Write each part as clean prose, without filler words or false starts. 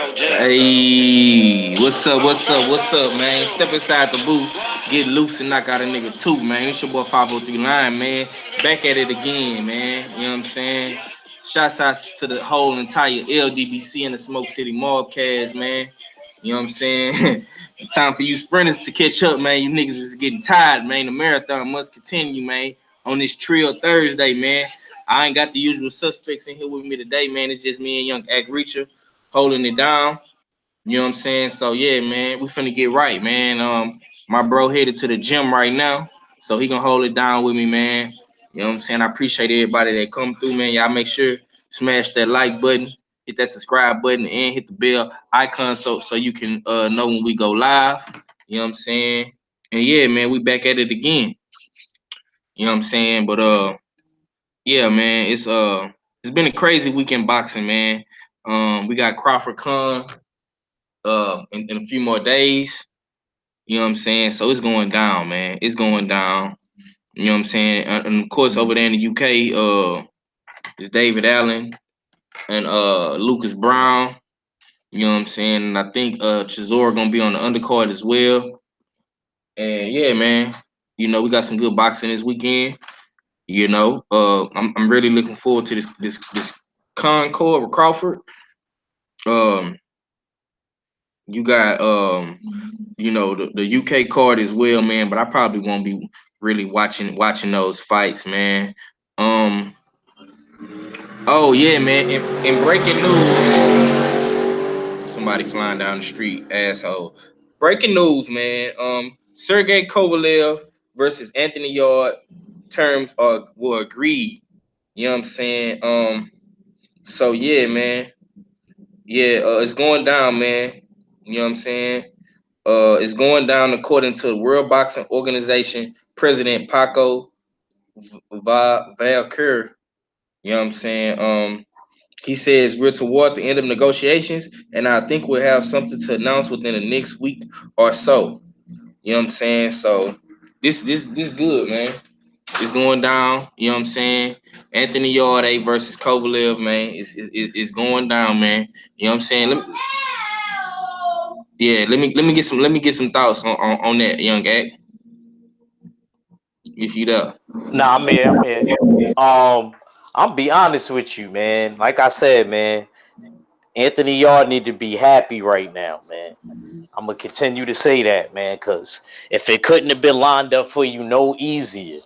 Hey, what's up? What's up? What's up, man? Step inside the booth, get loose and knock out a nigga too, man. It's your boy 503 Line, man. Back at it again, man. You know what I'm saying? Shouts out to the whole entire LDBC and the Smoke City Mobcast, man. You know what I'm saying? Time for you sprinters to catch up, man. You niggas is getting tired, man. The marathon must continue, man. On this Trill Thursday, man. I ain't got the usual suspects in here with me today, man. It's just me and Young Act Reacher holding it down. You know what I'm saying? So yeah, man, we finna get right, man. My bro headed to the gym right now, so he gonna hold it down with me, man. You know what I'm saying? I appreciate everybody that come through, man. Y'all make sure smash that like button, hit that subscribe button, and hit the bell icon so you can know when we go live. You know what I'm saying? And yeah, man, we back at it again. You know what I'm saying? But yeah, man, it's been a crazy week in boxing, man. We got Crawford Khan in a few more days. You know what I'm saying? So it's going down, man. It's going down. You know what I'm saying? And of course, over there in the UK, it's David Allen and Lucas Brown. You know what I'm saying? And I think Chisora gonna be on the undercard as well. And yeah, man. You know, we got some good boxing this weekend. You know, I'm really looking forward to this Concord with Crawford. Um, you got you know, the UK card as well, man. But I probably won't be really watching those fights, man. Um, oh yeah, man. In breaking news, somebody flying down the street, asshole. Breaking news, man. Sergey Kovalev versus Anthony Yard terms were agreed. You know what I'm saying? So yeah, man. Yeah, it's going down, man. You know what I'm saying? It's going down according to the World Boxing Organization President Paco Valcur. You know what I'm saying? He says we're toward the end of negotiations, and I think we'll have something to announce within the next week or so. You know what I'm saying? So this good, man. It's going down. You know what I'm saying? Anthony Yarde versus Kovalev, man. It's going down, man. You know what I'm saying? Yeah, let me get some thoughts on that, young act. If you there. Nah, I'm here. I'm here. Um, I'll be honest with you, man. Like I said, man, Anthony Yard need to be happy right now, man. I'm gonna continue to say that, man, because if it couldn't have been lined up for you no easier,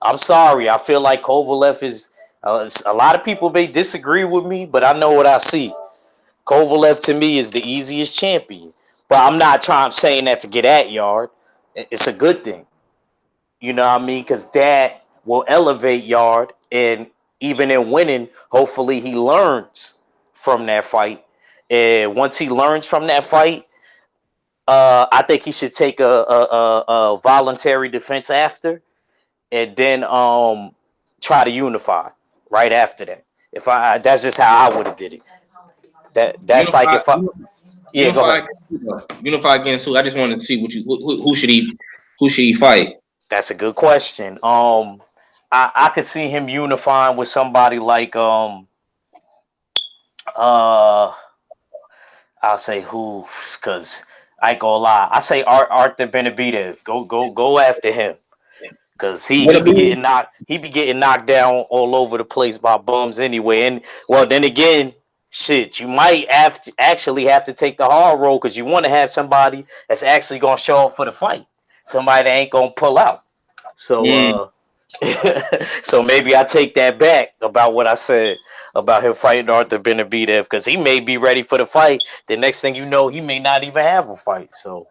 I'm sorry. I feel like Kovalev is. A lot of people may disagree with me, but I know what I see. Kovalev to me is the easiest champion, but I'm not trying saying that to get at Yard. It's a good thing. You know what I mean? Because that will elevate Yard, and even in winning, hopefully he learns from that fight. And once he learns from that fight, I think he should take a voluntary defense after, and then try to unify right after that. If I That's just how I would have did it. That's like Unify, if I Yeah, go unify, ahead. unify against who? I just wanted to see what you who should he fight? That's a good question. I could see him unifying with somebody like uh I'll say who, because I ain't gonna lie. I say Arthur Benavidez. Go after him. Cause he What be be? getting knocked down all over the place by bums anyway. And well, then again, shit, you might actually have to take the hard road because you want to have somebody that's actually gonna show up for the fight. Somebody that ain't gonna pull out. So Mm, so maybe I take that back about what I said about him fighting Arthur Benavidez because he may be ready for the fight. The next thing you know, he may not even have a fight. So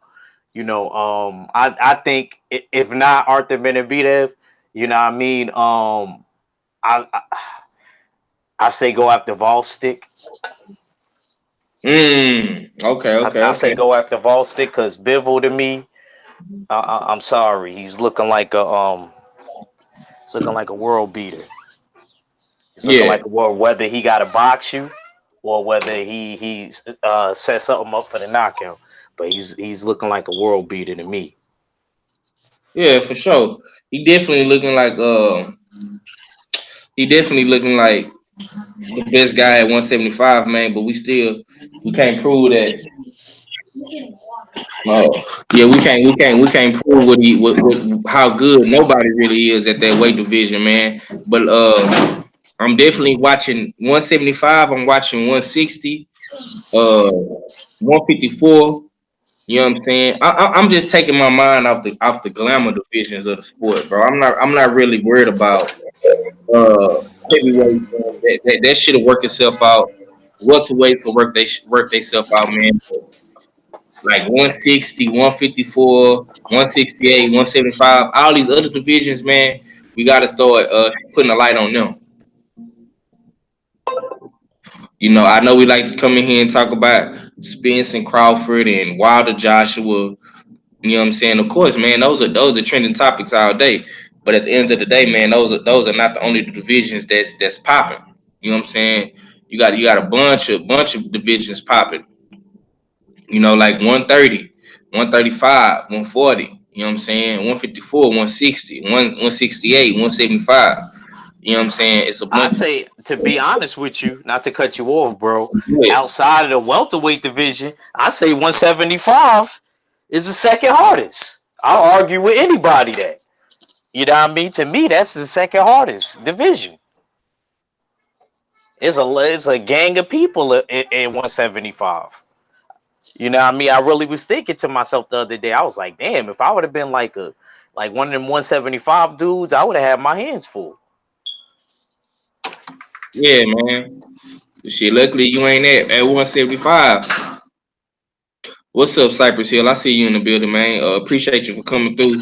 I think if not Arthur Benavidez, you know what I mean. I I say go after Volstick. okay, okay, I say okay. go after Volstick because Bivol to me, I'm sorry, he's looking like a world beater. He's looking Yeah, like a world whether he got to box you or whether he set something up for the knockout. But he's looking like a world beater to me. yeah, for sure. He definitely looking like the best guy at 175, man. But we can't prove that. Oh, yeah, we can't prove what how good nobody really is at that weight division, man. But I'm definitely watching 175. I'm watching 160, 154. You know what I'm saying? I'm just taking my mind off the glamour divisions of the sport, bro. I'm not really worried about heavyweight. That shit'll work itself out. Welterweights will work themselves out, man. Like 160, 154, 168, 175, all these other divisions, man, we got to start putting a light on them. You know, I know we like to come in here and talk about Spence and Crawford and Wilder Joshua. You know what I'm saying? Of course, man, those are trending topics all day. But at the end of the day, man, those are not the only divisions that's popping. You know what I'm saying? You got a bunch of divisions popping. You know, like 130, 135, 140. You know what I'm saying? 154, 160, 168, 175. You know what I'm saying? It's a I bunch. say, to be honest with you, not to cut you off, bro. Yeah, Outside of the welterweight division, I say 175 is the second hardest. I'll argue with anybody that. You know what I mean? To me, that's the second hardest division. It's a gang of people in 175. You know what I mean? I really was thinking to myself the other day. I was like, damn, if I would have been like one of them 175 dudes, I would have had my hands full. yeah, man. Shit, luckily you ain't at 175. What's up, Cypress Hill? I see you in the building, man. Appreciate you for coming through.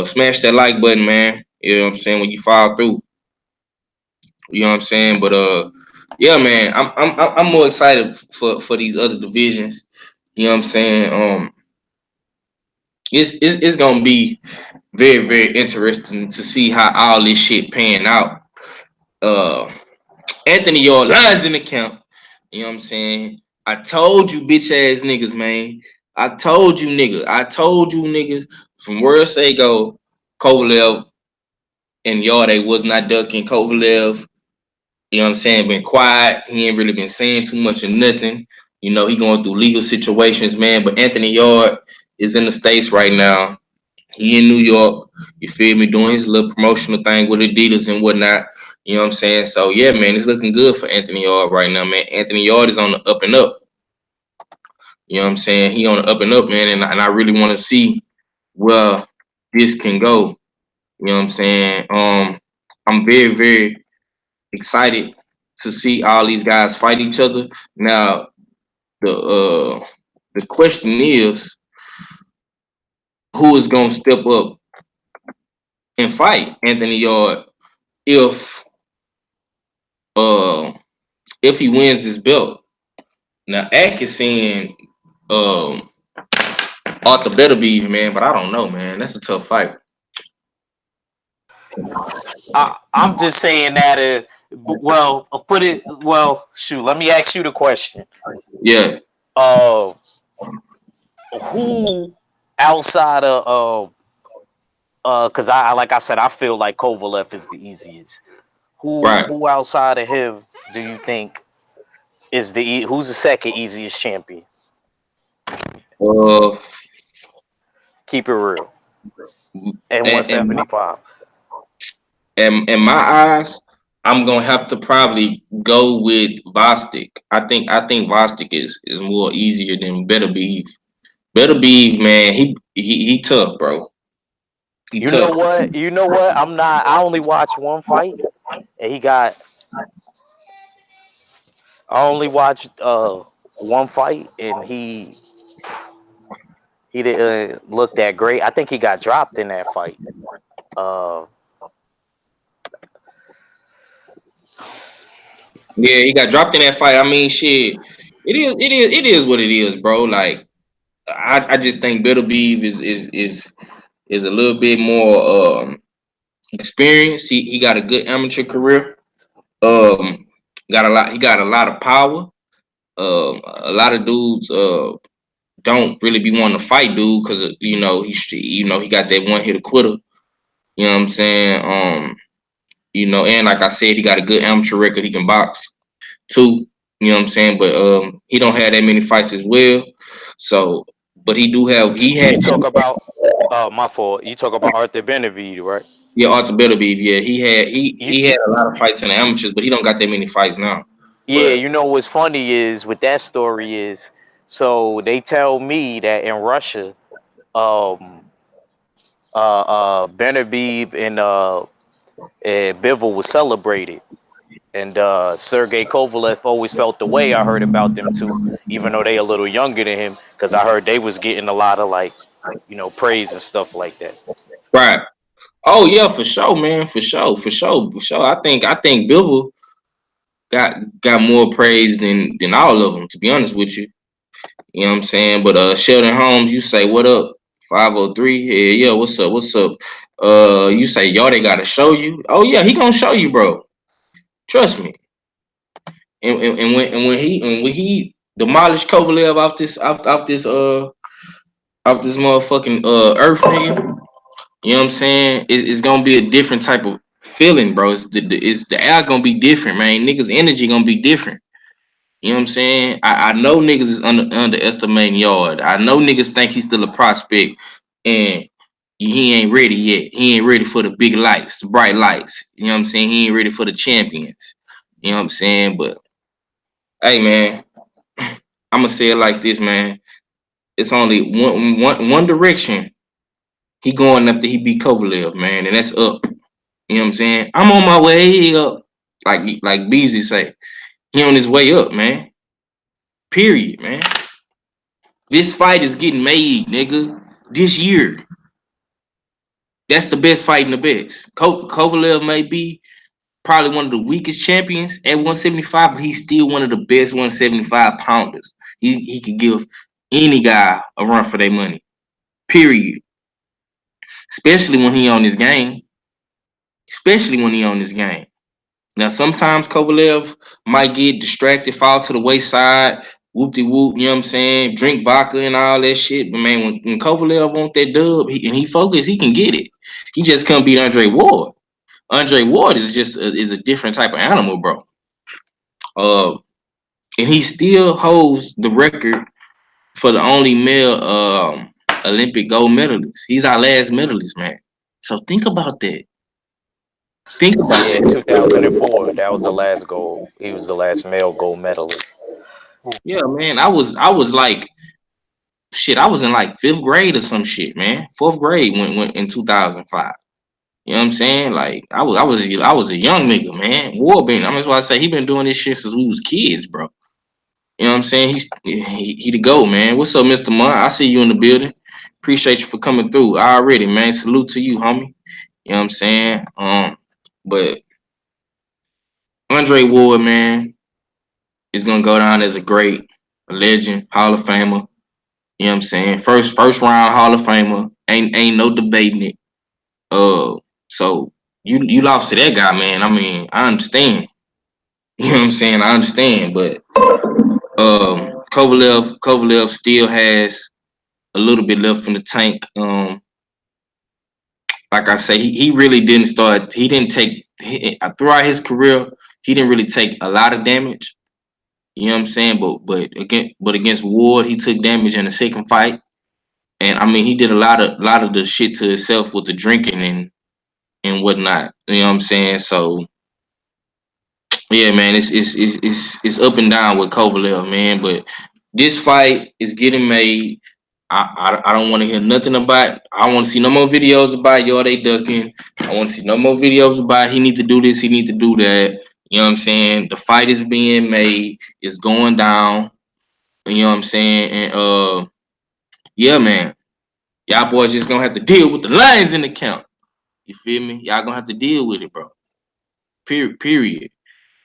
Smash that like button, man. You know what I'm saying? When you fall through, you know what I'm saying? But yeah, man, I'm more excited for these other divisions. You know what I'm saying? It's gonna be very very interesting to see how all this shit pan out. Uh, Anthony, your lines in the camp. You know what I'm saying? I told you, bitch ass niggas, man. I told you, nigga. I told you, niggas. From where they go, Kovalev and Yarde was not ducking Kovalev. You know what I'm saying? Been quiet. He ain't really been saying too much or nothing. You know, he going through legal situations, man. But Anthony Yard is in the States right now. He in New York, you feel me, doing his little promotional thing with Adidas and whatnot. You know what I'm saying? So yeah, man, it's looking good for Anthony Yard right now, man. Anthony Yard is on the up and up. You know what I'm saying? He on the up and up, man, and I really want to see where this can go. You know what I'm saying? I'm very, very excited to see all these guys fight each other. Now, the question is, who is gonna step up and fight Anthony Yard if uh if he wins this belt? Now, Ack is saying um Arthur better be, man, but I don't know, man. That's a tough fight. I'm just saying that. Well, put it. Well, shoot. Let me ask you the question. Yeah, Uh, who outside of because I like I said, I feel like Kovalev is the easiest. Who right. who outside of him do you think is who's the second easiest champion? Uh, Keep it real. At and 175. in my eyes, I'm gonna have to probably go with Vostik. I think Vostik is more easier than Better Beef. Better Beef, man, he tough, bro. He You know tough. what? You know what? I'm not. I only watched one fight, and he got. I only watched one fight, and he didn't look that great. I think he got dropped in that fight. Uh, Yeah, he got dropped in that fight. I mean, shit. It is what it is, bro. Like I just think Better Beef is a little bit more experienced. He got a good amateur career. Um, got a lot. He got a lot of power. A lot of dudes don't really be wanting to fight dude because he got that one hit quitter. You know what I'm saying? And like I said, he got a good amateur record. He can box too. You know what I'm saying? But he don't have that many fights as well. So, but he do have. He had You talk about my fault. You talk about Arthur Benavidez, right? yeah, Arthur Beterbiev. Yeah, he had he You he had a lot of fights in the amateurs, but he don't got that many fights now. Yeah, But you know what's funny is with that story is so they tell me that in Russia, um, Benavidez and Bivol was celebrated, and Sergey Kovalev always felt the way. I heard about them too, even though they a little younger than him, because I heard they was getting a lot of like, praise and stuff like that. right. Oh yeah, for sure, man. For sure. I think Bivol got more praise than all of them. To be honest with you, you know what I'm saying. But Sheldon Holmes, you say what up? 503. Yeah. What's up? What's up? You say y'all they gotta show you. Oh yeah, he gonna show you, bro. Trust me. And when he demolished Kovalev off this motherfucking earth, nigga. You know what I'm saying? It's gonna be a different type of feeling, bro. It's the air gonna be different, man. Niggas' energy gonna be different. You know what I'm saying? I know niggas is underestimating Yard. I know niggas think he's still a prospect, and he ain't ready yet. He ain't ready for the big lights, the bright lights. You know what I'm saying? He ain't ready for the champions. You know what I'm saying? But hey, man, I'm gonna say it like this, man. It's only one direction. He going after he beat Kovalev, man, and that's up. You know what I'm saying? I'm on my way up. Like Beezy say. He on his way up, man. Period, man. This fight is getting made, nigga. This year. That's the best fight in the best. Kovalev may be probably one of the weakest champions at 175, but he's still one of the best 175 pounders. He could give any guy a run for their money. Period. Especially when he on his game. Especially when he on his game. Now, sometimes Kovalev might get distracted, fall to the wayside, whoop de whoop, you know what I'm saying? Drink vodka and all that shit. But man, when Kovalev want that dub and he focus, he can get it. He just can't beat Andre Ward. Andre Ward is just is a different type of animal, bro. Uh, and he still holds the record for the only male Olympic gold medalist. He's our last medalist, man. So think about that. Think about Yeah, in that. 2004, that was the last gold. He was the last male gold medalist. Yeah, man. I was like shit. I was in like fifth grade or some shit, man. Fourth grade when in 2005. You know what I'm saying? Like I was a young nigga, man. War been. That's why I say he been doing this shit since we was kids, bro. You know what I'm saying? He the GOAT, man. What's up, Mr. Munn? I see you in the building. Appreciate you for coming through. Already, man. Salute to you, homie. You know what I'm saying? But Andre Ward, man, is gonna go down as a great, a legend, Hall of Famer. You know what I'm saying? First round Hall of Famer. Ain't no debating it. Uh, so you lost to that guy, man. I mean, I understand. You know what I'm saying? I understand, but Kovalev still has a little bit left in the tank. Like I say, he really didn't start. He didn't take throughout his career. He didn't really take a lot of damage. You know what I'm saying? But against Ward, he took damage in the second fight. And I mean, he did a lot of the shit to himself with the drinking and whatnot. You know what I'm saying? So yeah, man, it's up and down with Kovalev, man. But this fight is getting made. I don't want to hear nothing about. I want to see no more videos about y'all they ducking. I want to see no more videos about he need to do this, he need to do that. You know what I'm saying? The fight is being made. It's going down. You know what I'm saying? And yeah, man, y'all boys just gonna have to deal with the lions in the count. You feel me? Y'all gonna have to deal with it, bro. Period.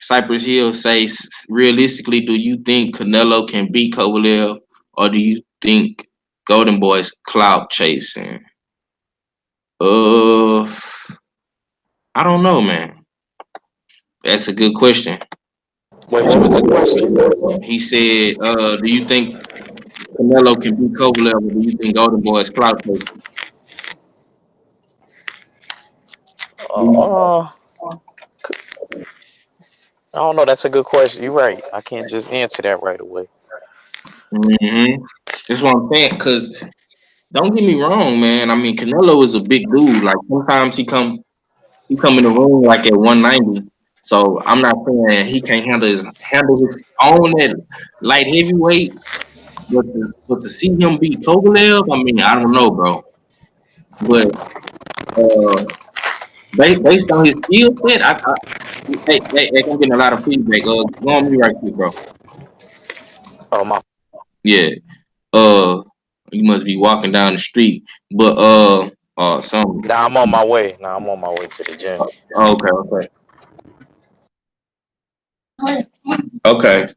Cypress Hill says, realistically, do you think Canelo can beat Kovalev, or do you think Golden Boy's clout chasing? Uh, I don't know, man. That's a good question. Wait, what was the question? He said, do you think Canelo can beat Kovalev, or do you think Golden Boy's clout chasing? Uh, I don't know. That's a good question. You're right. I can't just answer that right away. Mm-hmm. That's what I'm saying. Cause don't get me wrong, man. I mean, Canelo is a big dude. Like sometimes he come in the room like at 190. So I'm not saying he can't handle his own at light heavyweight, but to see him beat Kovalev, I mean, I don't know, bro. But uh, based on his skill set, I'm getting a lot of feedback. Go on me right quick, bro. Oh my. Yeah. You must be walking down the street, but some. Nah, I'm on my way. Nah, I'm on my way to the gym. Okay, okay, okay.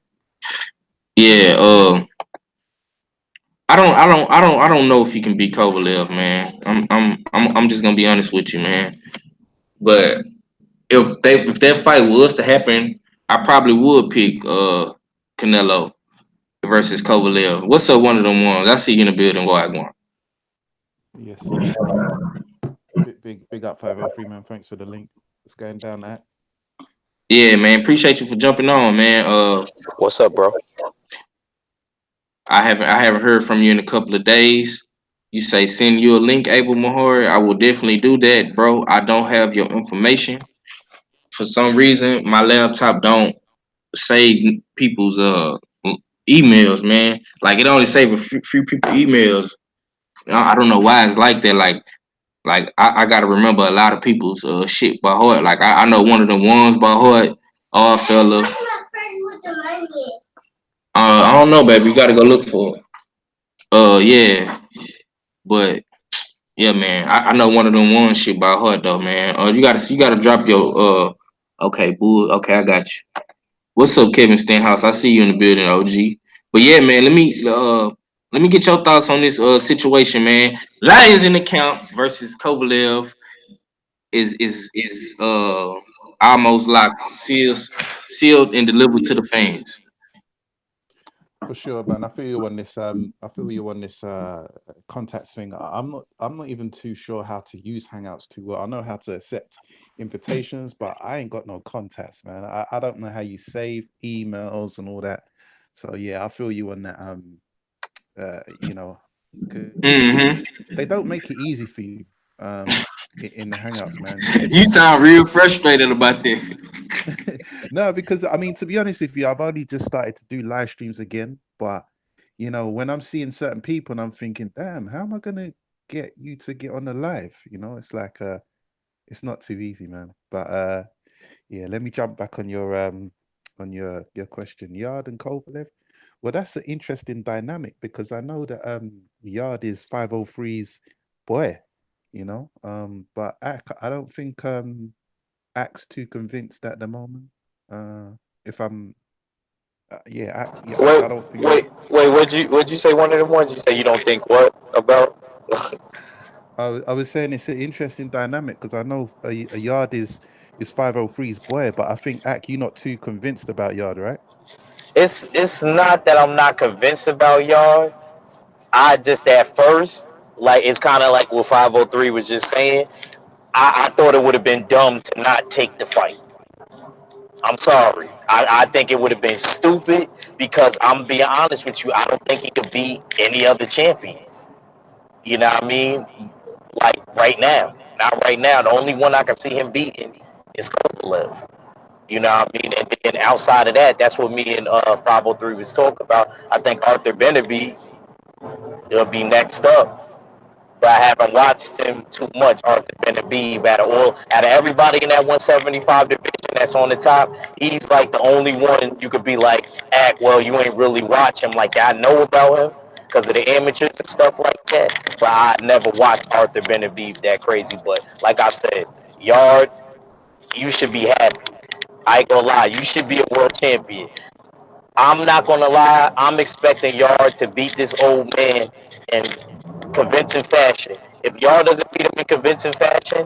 Yeah. I don't know if he can beat Kovalev, man. I'm just gonna be honest with you, man. But if that fight was to happen, I probably would pick Canelo versus Kovalev. What's up, one of them ones? I see you in the building, Wagwan. Yes, sir. Big up 503 man. Thanks for the link. It's going down that. Yeah, man. Appreciate you for jumping on, man. What's up, bro? I haven't heard from you in a couple of days. You say send you a link, Abel Mahori. I will definitely do that, bro. I don't have your information. For some reason, my laptop don't save people's emails, man. Like it only save a few people emails. I don't know why it's like that. Like I gotta remember a lot of people's shit by heart. Like I know one of the ones by heart. Oh fella. I don't know, baby. You gotta go look for it. Yeah. But yeah, man. I know one of them one shit by heart though, man. You gotta drop your okay, boo. Okay, I got you. What's up, Kevin Stenhouse? I see you in the building, OG. But yeah, man, let me get your thoughts on this situation, man. Lions in the count versus Kovalev is almost locked, sealed and delivered to the fans. For sure, man. I feel you on this. I feel you on this contacts thing. I'm not even too sure how to use Hangouts too well. I know how to accept invitations, but I ain't got no contacts, man. I don't know how you save emails and all that. So yeah, I feel you on that. You know, because Mm-hmm. they don't make it easy for you. In the Hangouts, man. It's You sound real frustrated about that. no, because I mean, to be honest with you, I've only just started to do live streams again. But when I'm seeing certain people, and I'm thinking, damn, how am I gonna get you to get on the live? It's like it's not too easy, man. But yeah, let me jump back on your question, Yard and Kovalev. Well, that's an interesting dynamic because I know that Yard is 503's boy, but I don't think Axe too convinced at the moment. Uh, if I'm, yeah, Axe, yeah, Wait, I don't think. wait. Would you say one of the ones? You say you don't think what about? I was saying it's an interesting dynamic because I know a Yard is 503's boy, but I think Ack, you're not too convinced about Yard, right? It's not that I'm not convinced about y'all. I just at first, like it's kind of like what 503 was just saying. I thought it would have been dumb to not take the fight. I'm sorry. I think it would have been stupid because I'm being honest with you. I don't think he could beat any other champion. You know what I mean? Like right now, not right now. The only one I can see him beating is Kovalev. You know what I mean? And then outside of that, that's what me and 503 was talking about. I think Arthur Benaby will be next up. But I haven't watched him too much. Arthur Benaby, out of everybody in that 175 division that's on the top, he's like the only one you could be like, act well, you ain't really watch him like that. I know about him because of the amateurs and stuff like that, but I never watched Arthur Benaby that crazy. But like I said, Yard, you should be happy. I ain't gonna lie, you should be a world champion. I'm not gonna lie, I'm expecting Yard to beat this old man in convincing fashion. If Yard doesn't beat him in convincing fashion,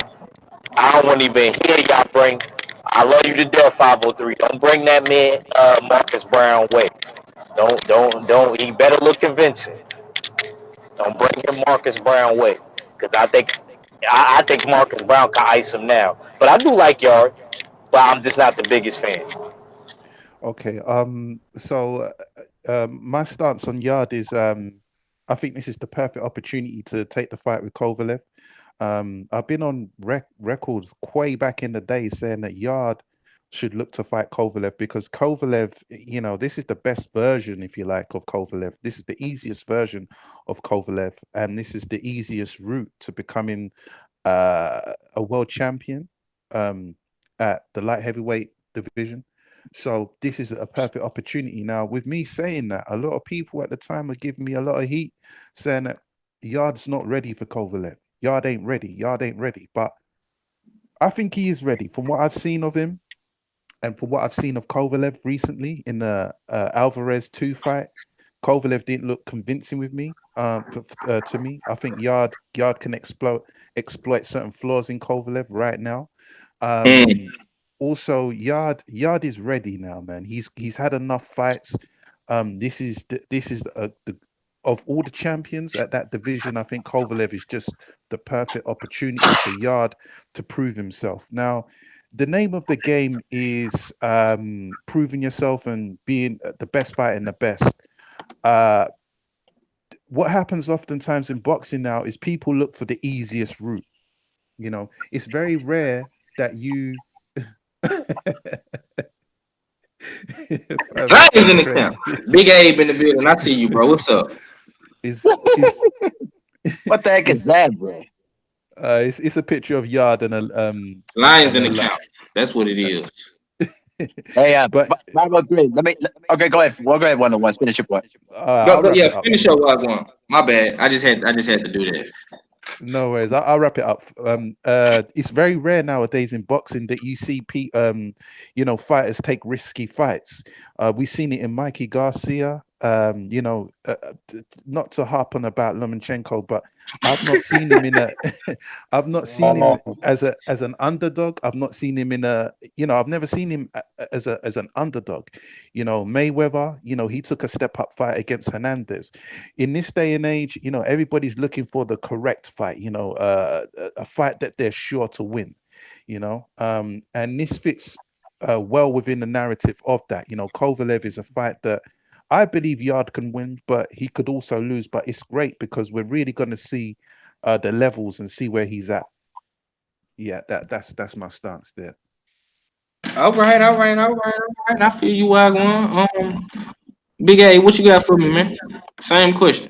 I don't want to even hear y'all bring. I love you to death, 503. Don't bring that man Marcus Brown way. Don't. He better look convincing. Don't bring him Marcus Brown way, because I think Marcus Brown can ice him now. But I do like Yard, but I'm just not the biggest fan. Okay. So my stance on Yard is I think this is the perfect opportunity to take the fight with Kovalev. I've been on records way back in the day saying that Yard should look to fight Kovalev because Kovalev, this is the best version, if you like, of Kovalev. This is the easiest version of Kovalev, and this is the easiest route to becoming a world champion at the light heavyweight division. So this is a perfect opportunity. Now, with me saying that, a lot of people at the time are giving me a lot of heat, saying that Yard's not ready for Kovalev. Yard ain't ready. Yard ain't ready. But I think he is ready. From what I've seen of him, and from what I've seen of Kovalev recently in the Alvarez 2 fight, Kovalev didn't look convincing with me. To me, I think Yard can exploit certain flaws in Kovalev right now. Mm. Also, Yard is ready now, man. He's had enough fights. This is the of all the champions at that division. I think Kovalev is just the perfect opportunity for Yard to prove himself. Now, the name of the game is proving yourself and being the best fighter and the best. Uh, what happens oftentimes in boxing now is people look for the easiest route. It's very rare that you. Fam, Lions that's in the camp. crazy. Big Abe in the building. I see you, bro. What's up? Is What the heck is is that, bro? it's a picture of Yard Lions and in a the camp. That's what it and, is. Hey, but 503. Okay, go ahead. Well, go ahead. 1-1. Finish your point. Go, I'll go. wrap Yeah, it up. finish your last one. My bad. I just had to do that. No worries. I'll wrap it up. It's very rare nowadays in boxing that you see fighters take risky fights. We've seen it in Mikey Garcia. Not to harp on about Lomachenko, but I've not seen him in a. I've not seen him as an underdog. I've not seen him in a. I've never seen him as an underdog. Mayweather. He took a step up fight against Hernandez. In this day and age, everybody's looking for the correct fight. A fight that they're sure to win. And this fits well within the narrative of that. Kovalev is a fight that I believe Yard can win, but he could also lose. But it's great because we're really going to see the levels and see where he's at. Yeah, that's my stance there. All right. I feel you, Wagwan. Big A, what you got for me, man? Same question.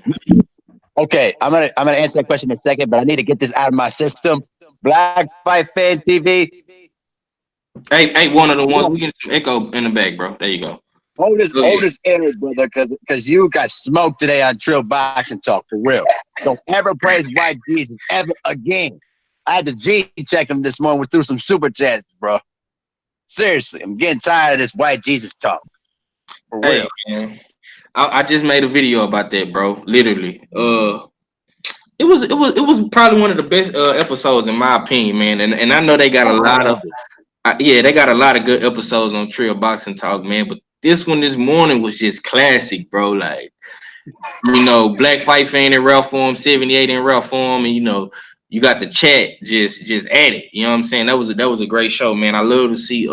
Okay, I'm gonna answer that question in a second, but I need to get this out of my system. Black Fight Fan TV. Hey, one of the You ones know, we get some echo in the back, bro. There you go. Go hold ahead. this in, brother, because you got smoked today on Trill Boxing Talk for real. Don't ever praise White Jesus ever again. I had to G check him this morning through some super chats, bro. Seriously, I'm getting tired of this White Jesus talk for Hey, real. man. I just made a video about that, bro. Literally. It was probably one of the best episodes in my opinion, man. And I know they got a I lot of loved it. yeah, they got a lot of good episodes on Trill Boxing Talk, man. But this one this morning was just classic, bro. Like, Black Fight Fan in rare form, 78 in rare form, and you got the chat just at it. You know what I'm saying? That was a great show, man. I love to see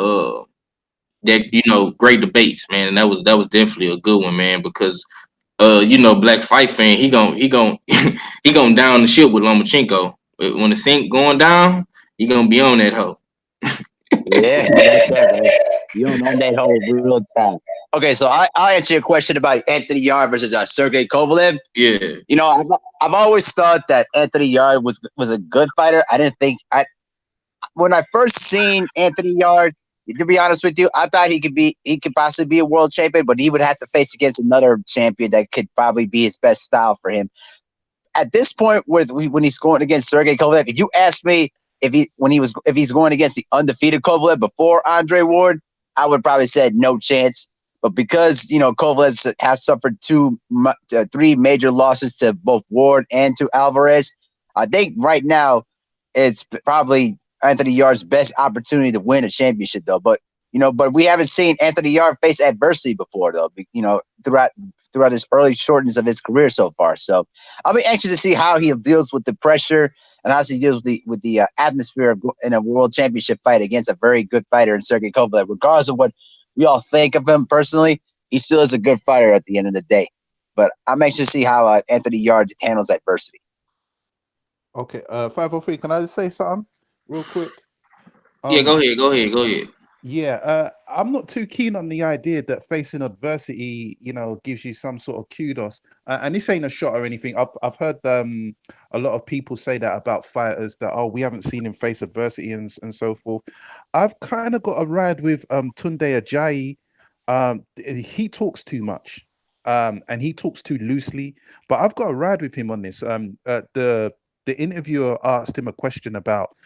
that great debates, man. And that was definitely a good one, man, because Black Fight Fan, he gon' he gon' down the ship with Lomachenko. When the sink going down, he gonna be on that hoe. Yeah, you like that, right? You don't know that whole real time. Okay, so I'll answer your question about Anthony Yarde versus Sergey Kovalev. Yeah. I've always thought that Anthony Yarde was a good fighter. I didn't think when I first seen Anthony Yarde, to be honest with you, I thought he could possibly be a world champion, but he would have to face against another champion that could probably be his best style for him. At this point, when he's going against Sergey Kovalev, if you ask me if he's going against the undefeated Kovalev before Andre Ward, I would probably say no chance. But because Kovalev has suffered three major losses to both Ward and to Alvarez, I think right now it's probably Anthony Yarde's best opportunity to win a championship, though. But we haven't seen Anthony Yarde face adversity before, though. Throughout his early shortness of his career so far. So I'll be anxious to see how he deals with the pressure and how he deals with the atmosphere in a world championship fight against a very good fighter in Sergey Kovalev, regardless of we all think of him personally, he still is a good fighter at the end of the day. But I'm anxious to see how Anthony Yarde handles adversity. Okay, 503. Can I just say something real quick? Yeah, go ahead. Yeah, I'm not too keen on the idea that facing adversity, gives you some sort of kudos. And this ain't a shot or anything. I've heard a lot of people say that about fighters that we haven't seen him face adversity and so forth. I've kind of got a ride with Tunde Ajayi. He talks too much, and he talks too loosely. But I've got a ride with him on this. The interviewer asked him a question about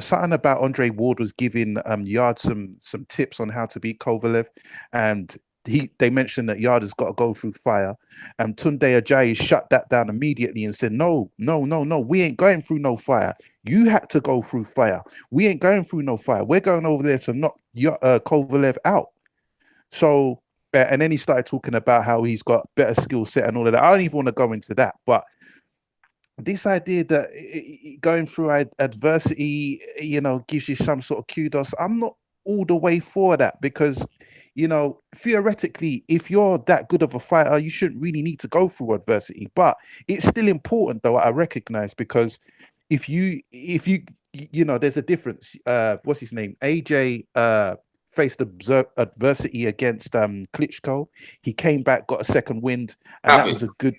something about Andre Ward was giving Yard some tips on how to beat Kovalev, and they mentioned that Yard has got to go through fire, and Tunde Ajayi shut that down immediately and said, "No, no, no, no, we ain't going through no fire. You had to go through fire. We ain't going through no fire. We're going over there to knock Kovalev out." So, and then he started talking about how he's got better skill set and all of that. I don't even want to go into that, but this idea that going through adversity, gives you some sort of kudos. I'm not all the way for that because, theoretically, if you're that good of a fighter, you shouldn't really need to go through adversity. But it's still important, though. I recognize because if you, there's a difference. What's his name? AJ faced adversity against Klitschko. He came back, got a second wind, and Stop that it. was a good.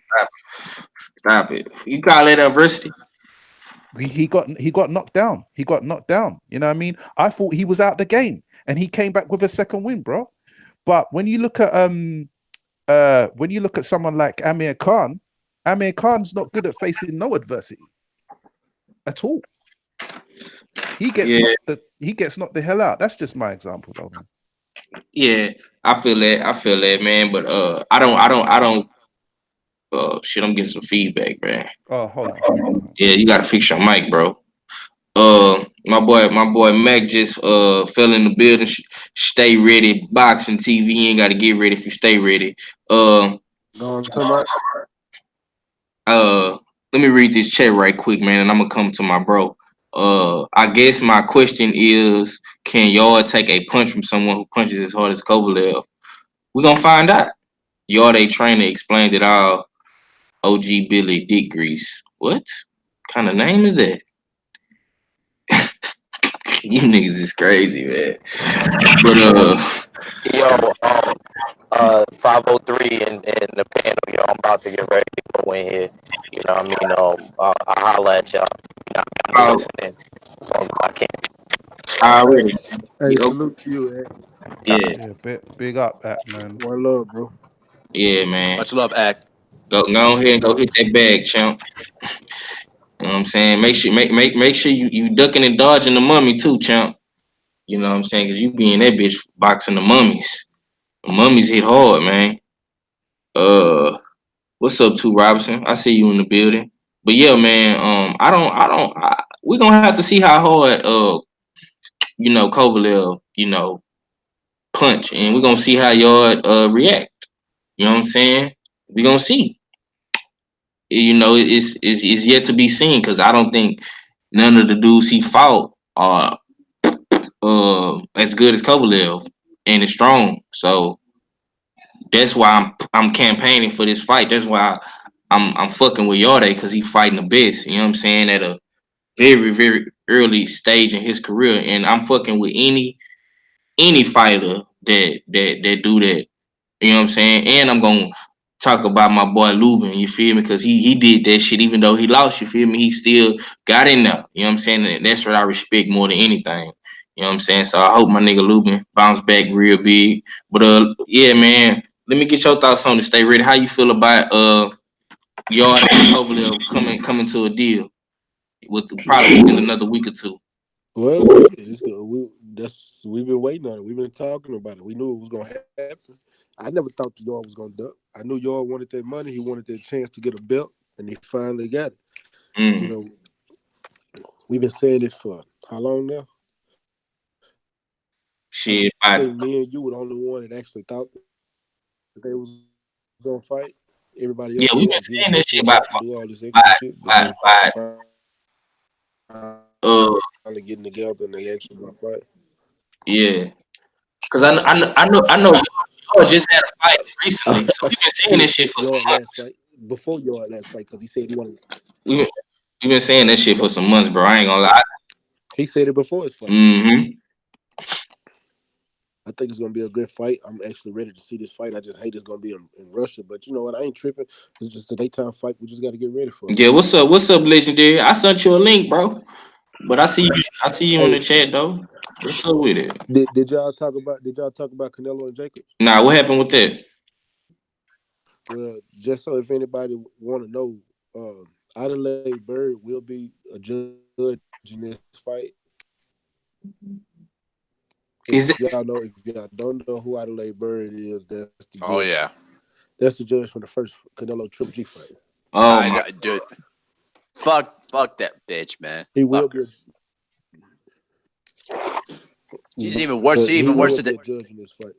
Stop it. You call it adversity? He got knocked down. He got knocked down. You know what I mean? I thought he was out the game, and he came back with a second win, bro. But when you look at someone like Amir Khan's not good at facing no adversity at all. He gets knocked the hell out. That's just my example, though, man. Yeah, I feel that, man. But I don't. Shit, I'm getting some feedback, man. Oh, hold on. Yeah, you gotta fix your mic, bro. My boy Mac just fell in the building. Stay ready, boxing TV. You ain't gotta get ready if you stay ready. Going to my Let me read this chat right quick, man, and I'm gonna come to my bro. I guess my question is, can y'all take a punch from someone who punches as hard as Kovalev? We're gonna find out. Y'all they trainer explained it all. OG Billy Dick Grease. What kind of name is that? You niggas is crazy, man. But Yo, 503 and the panel, yo, I'm about to get ready to go in here. You know what I mean? I'll holler at y'all. You know, I'm listening as long as I can. already. hey, Yo, salute to you, yeah, Yeah, big up that, man. One love, bro. yeah, man. Much love, Act. Go ahead and go hit that bag, champ. You know what I'm saying? Make sure you ducking and dodging the mummy too, champ. You know what I'm saying? Cause you be in that bitch boxing the mummies. The mummies hit hard, man. What's up, too, Robinson? I see you in the building. But yeah, man. We gonna have to see how hard Kovalev, punch, and we're gonna see how y'all react. You know what I'm saying? We gonna see. It's yet to be seen because I don't think none of the dudes he fought are as good as Kovalev and is strong. So that's why I'm campaigning for this fight. That's why I'm fucking with Yarde because he's fighting the best. You know what I'm saying? At a very, very early stage in his career. And I'm fucking with any fighter that do that. You know what I'm saying? And I'm gonna talk about my boy Lubin, you feel me? Because he did that shit even though he lost, you feel me? He still got in there. You know what I'm saying? And that's what I respect more than anything. You know what I'm saying? So I hope my nigga Lubin bounce back real big. But yeah, man. Let me get your thoughts on this. Stay ready. How you feel about Yard and Kovalev coming to a deal with probably in another week or two? Well, we've been waiting on it. We've been talking about it. We knew it was gonna happen. I never thought the Yard was gonna duck. I knew Yard wanted that money. He wanted that chance to get a belt, and he finally got it. You know, we've been saying it for how long now? Shit, I think me and you were the only one that actually thought that they was gonna fight. Everybody else, we've been he was saying that shit waiting about to do all this extra shit, but then finally getting together and they actually gonna fight. yeah. Cause I know y'all just had a fight recently, so we've been saying He this didn't shit say for some your last months. fight. Before your last fight, because he said he wanted. We've been, we've been saying this shit for some months, bro. I ain't gonna lie. He said it before his fight. Mm-hmm. I think it's gonna be a good fight. I'm actually ready to see this fight. I just hate it's gonna be in Russia, but you know what? I ain't tripping. It's just a daytime fight. We just got to get ready for it. Yeah, what's up? What's up, legendary? I sent you a link, bro. But I see you in the Hey, chat though. What's up with it? did y'all talk about Canelo and Jacobs? Nah, what happened with that? Well, just so if anybody want to know, Adelaide Bird will be a judge in this fight. Is that If y'all don't know who Adelaide Bird is, that's the judge. Oh yeah, That's the judge for the first Canelo Triple G fight. oh my dude. Fuck that bitch, man. He will Fuck be, her. She's but even worse. he She's even will worse be a than judge in this fight.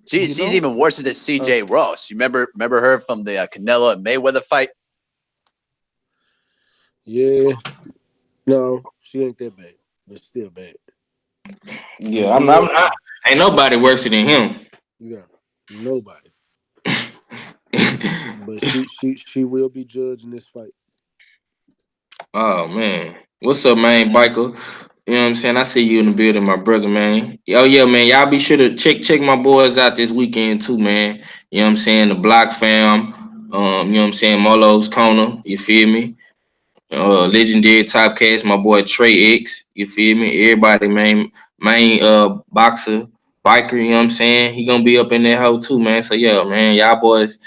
she's even worse than Uh, C.J. Ross. You remember her from the Canelo and Mayweather fight? yeah, no, she ain't that bad, but still bad. But yeah, she I'm will, not ain't nobody worse than him. yeah, nobody. But she will be judged in this fight. Oh man. What's up, man, biker? You know what I'm saying? I see you in the building, my brother, man. Oh yeah, man. Y'all be sure to check my boys out this weekend too, man. You know what I'm saying? The Block fam. You know what I'm saying? Molo's Corner. You feel me? Legendary Topcast, my boy Trey X. You feel me? Everybody, man. Main boxer, biker. You know what I'm saying? He gonna be up in that hole too, man. So yeah, man. Y'all boys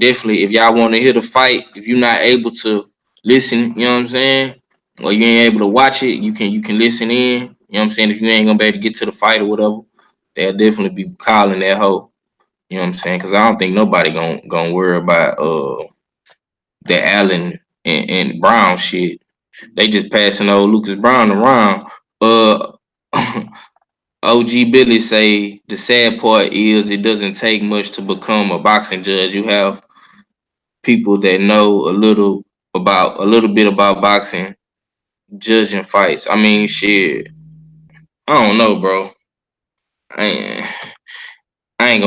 definitely, if y'all want to hear the fight, if you're not able to listen, you know what I'm saying, or you ain't able to watch it, you can listen in. You know what I'm saying? If you ain't gonna be able to get to the fight or whatever, they'll definitely be calling that hoe. You know what I'm saying? Because I don't think nobody gonna worry about the Allen and Brown shit. They just passing old Lucas Brown around. Uh, OG Billy say the sad part is it doesn't take much to become a boxing judge. You have people that know a little bit about boxing, judging fights. I mean, shit. I don't know, bro. I ain't, I ain't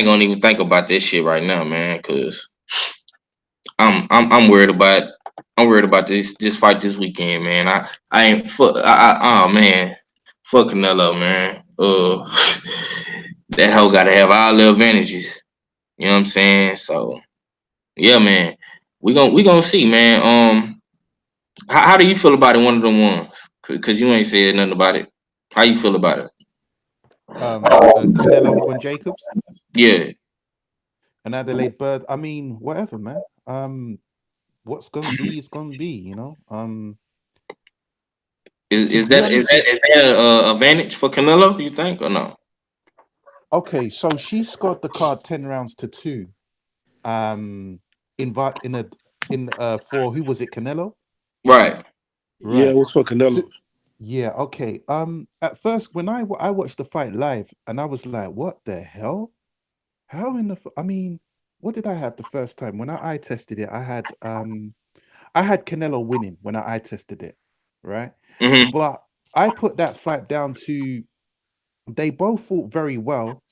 gonna even think about this shit right now, man. Cause I'm worried about this fight this weekend, man. I ain't fuck. Oh man, fuck Canelo, man. That hoe gotta have all the advantages. You know what I'm saying? So yeah, man. We gonna see, man. How do you feel about it? One of them ones, cause you ain't said nothing about it. How you feel about it? Canelo and Jacobs Yeah, and Adelaide Bird. I mean, whatever, man. What's gonna be is gonna be, you know. is To is be that is honest that with is that a advantage for Canelo? You think or no? okay, so she scored the card 10 rounds to 2. Um, in a in for who was it? Canelo, Right. Yeah, it right? was for To, Canelo. yeah, okay. At first, when I watched the fight live, and I was like, "What the hell? How in the? I mean, what did I have the first time when I eye tested it? I had Canelo winning when I eye tested it, right? Mm-hmm. But I put that fight down to they both fought very well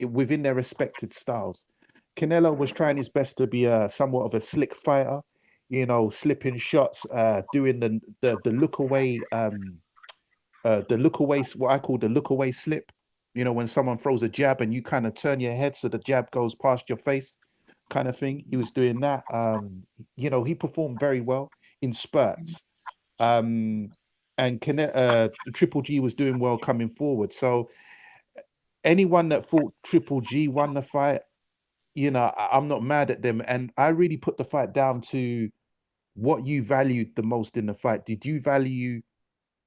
within their respected styles. Canelo was trying his best to be a somewhat of a slick fighter, you know, slipping shots, doing the look away, the look away, what I call the look away slip. You know, when someone throws a jab and you kind of turn your head so the jab goes past your face, kind of thing. He was doing that. You know, he performed very well in spurts. Um, and Triple G was doing well coming forward. So anyone that thought Triple G won the fight, you know, I'm not mad at them. And I really put the fight down to what you valued the most in the fight. Did you value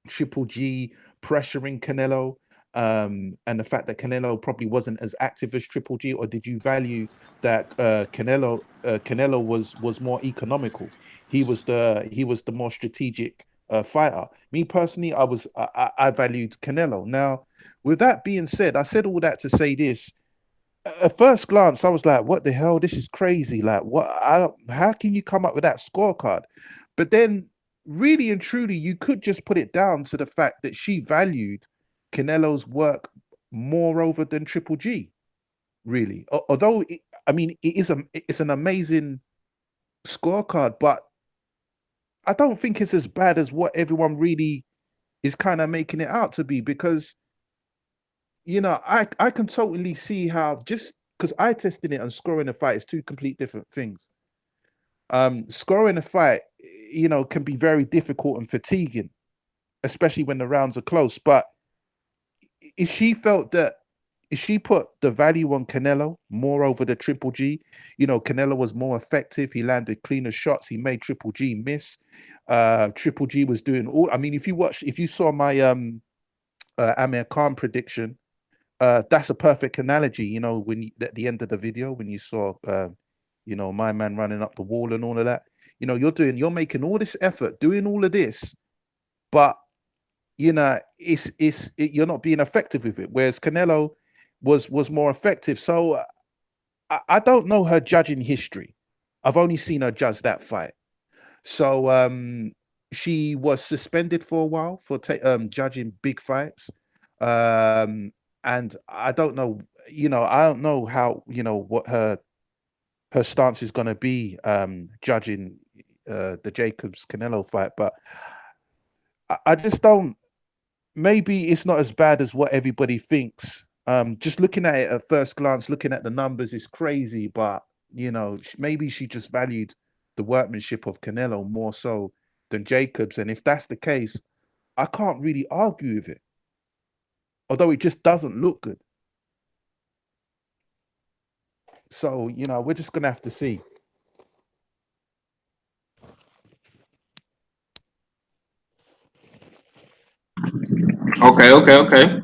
Triple G pressuring Canelo, and the fact that Canelo probably wasn't as active as Triple G, or did you value that Canelo was more economical? He was the more strategic fighter. Me personally, I valued Canelo. Now, with that being said, I said all that to say this. At first glance, I was like, "What the hell? This is crazy! Like, what? How can you come up with that scorecard?" But then, really and truly, you could just put it down to the fact that she valued Canelo's work more over than Triple G, really. Although it's an amazing scorecard, but I don't think it's as bad as what everyone really is kind of making it out to be, because I can totally see how, just because eye testing it and scoring a fight is two complete different things. Scoring a fight, can be very difficult and fatiguing, especially when the rounds are close. But if she put the value on Canelo more over the Triple G, Canelo was more effective. He landed cleaner shots. He made Triple G miss. Triple G was doing all. I mean, if you saw my Amir Khan prediction, that's a perfect analogy. When at the end of the video, when you saw, my man running up the wall and all of that, you're making all this effort, doing all of this, but you're not being effective with it. Whereas Canelo was more effective. So I don't know her judging history. I've only seen her judge that fight. So she was suspended for a while for judging big fights. And I don't know, I don't know how, what her stance is going to be judging the Jacobs Canelo fight, but I just don't. Maybe it's not as bad as what everybody thinks. Just looking at it at first glance, looking at the numbers is crazy, but maybe she just valued the workmanship of Canelo more so than Jacobs, and if that's the case, I can't really argue with it. Although it just doesn't look good. So, we're just gonna have to see. Okay.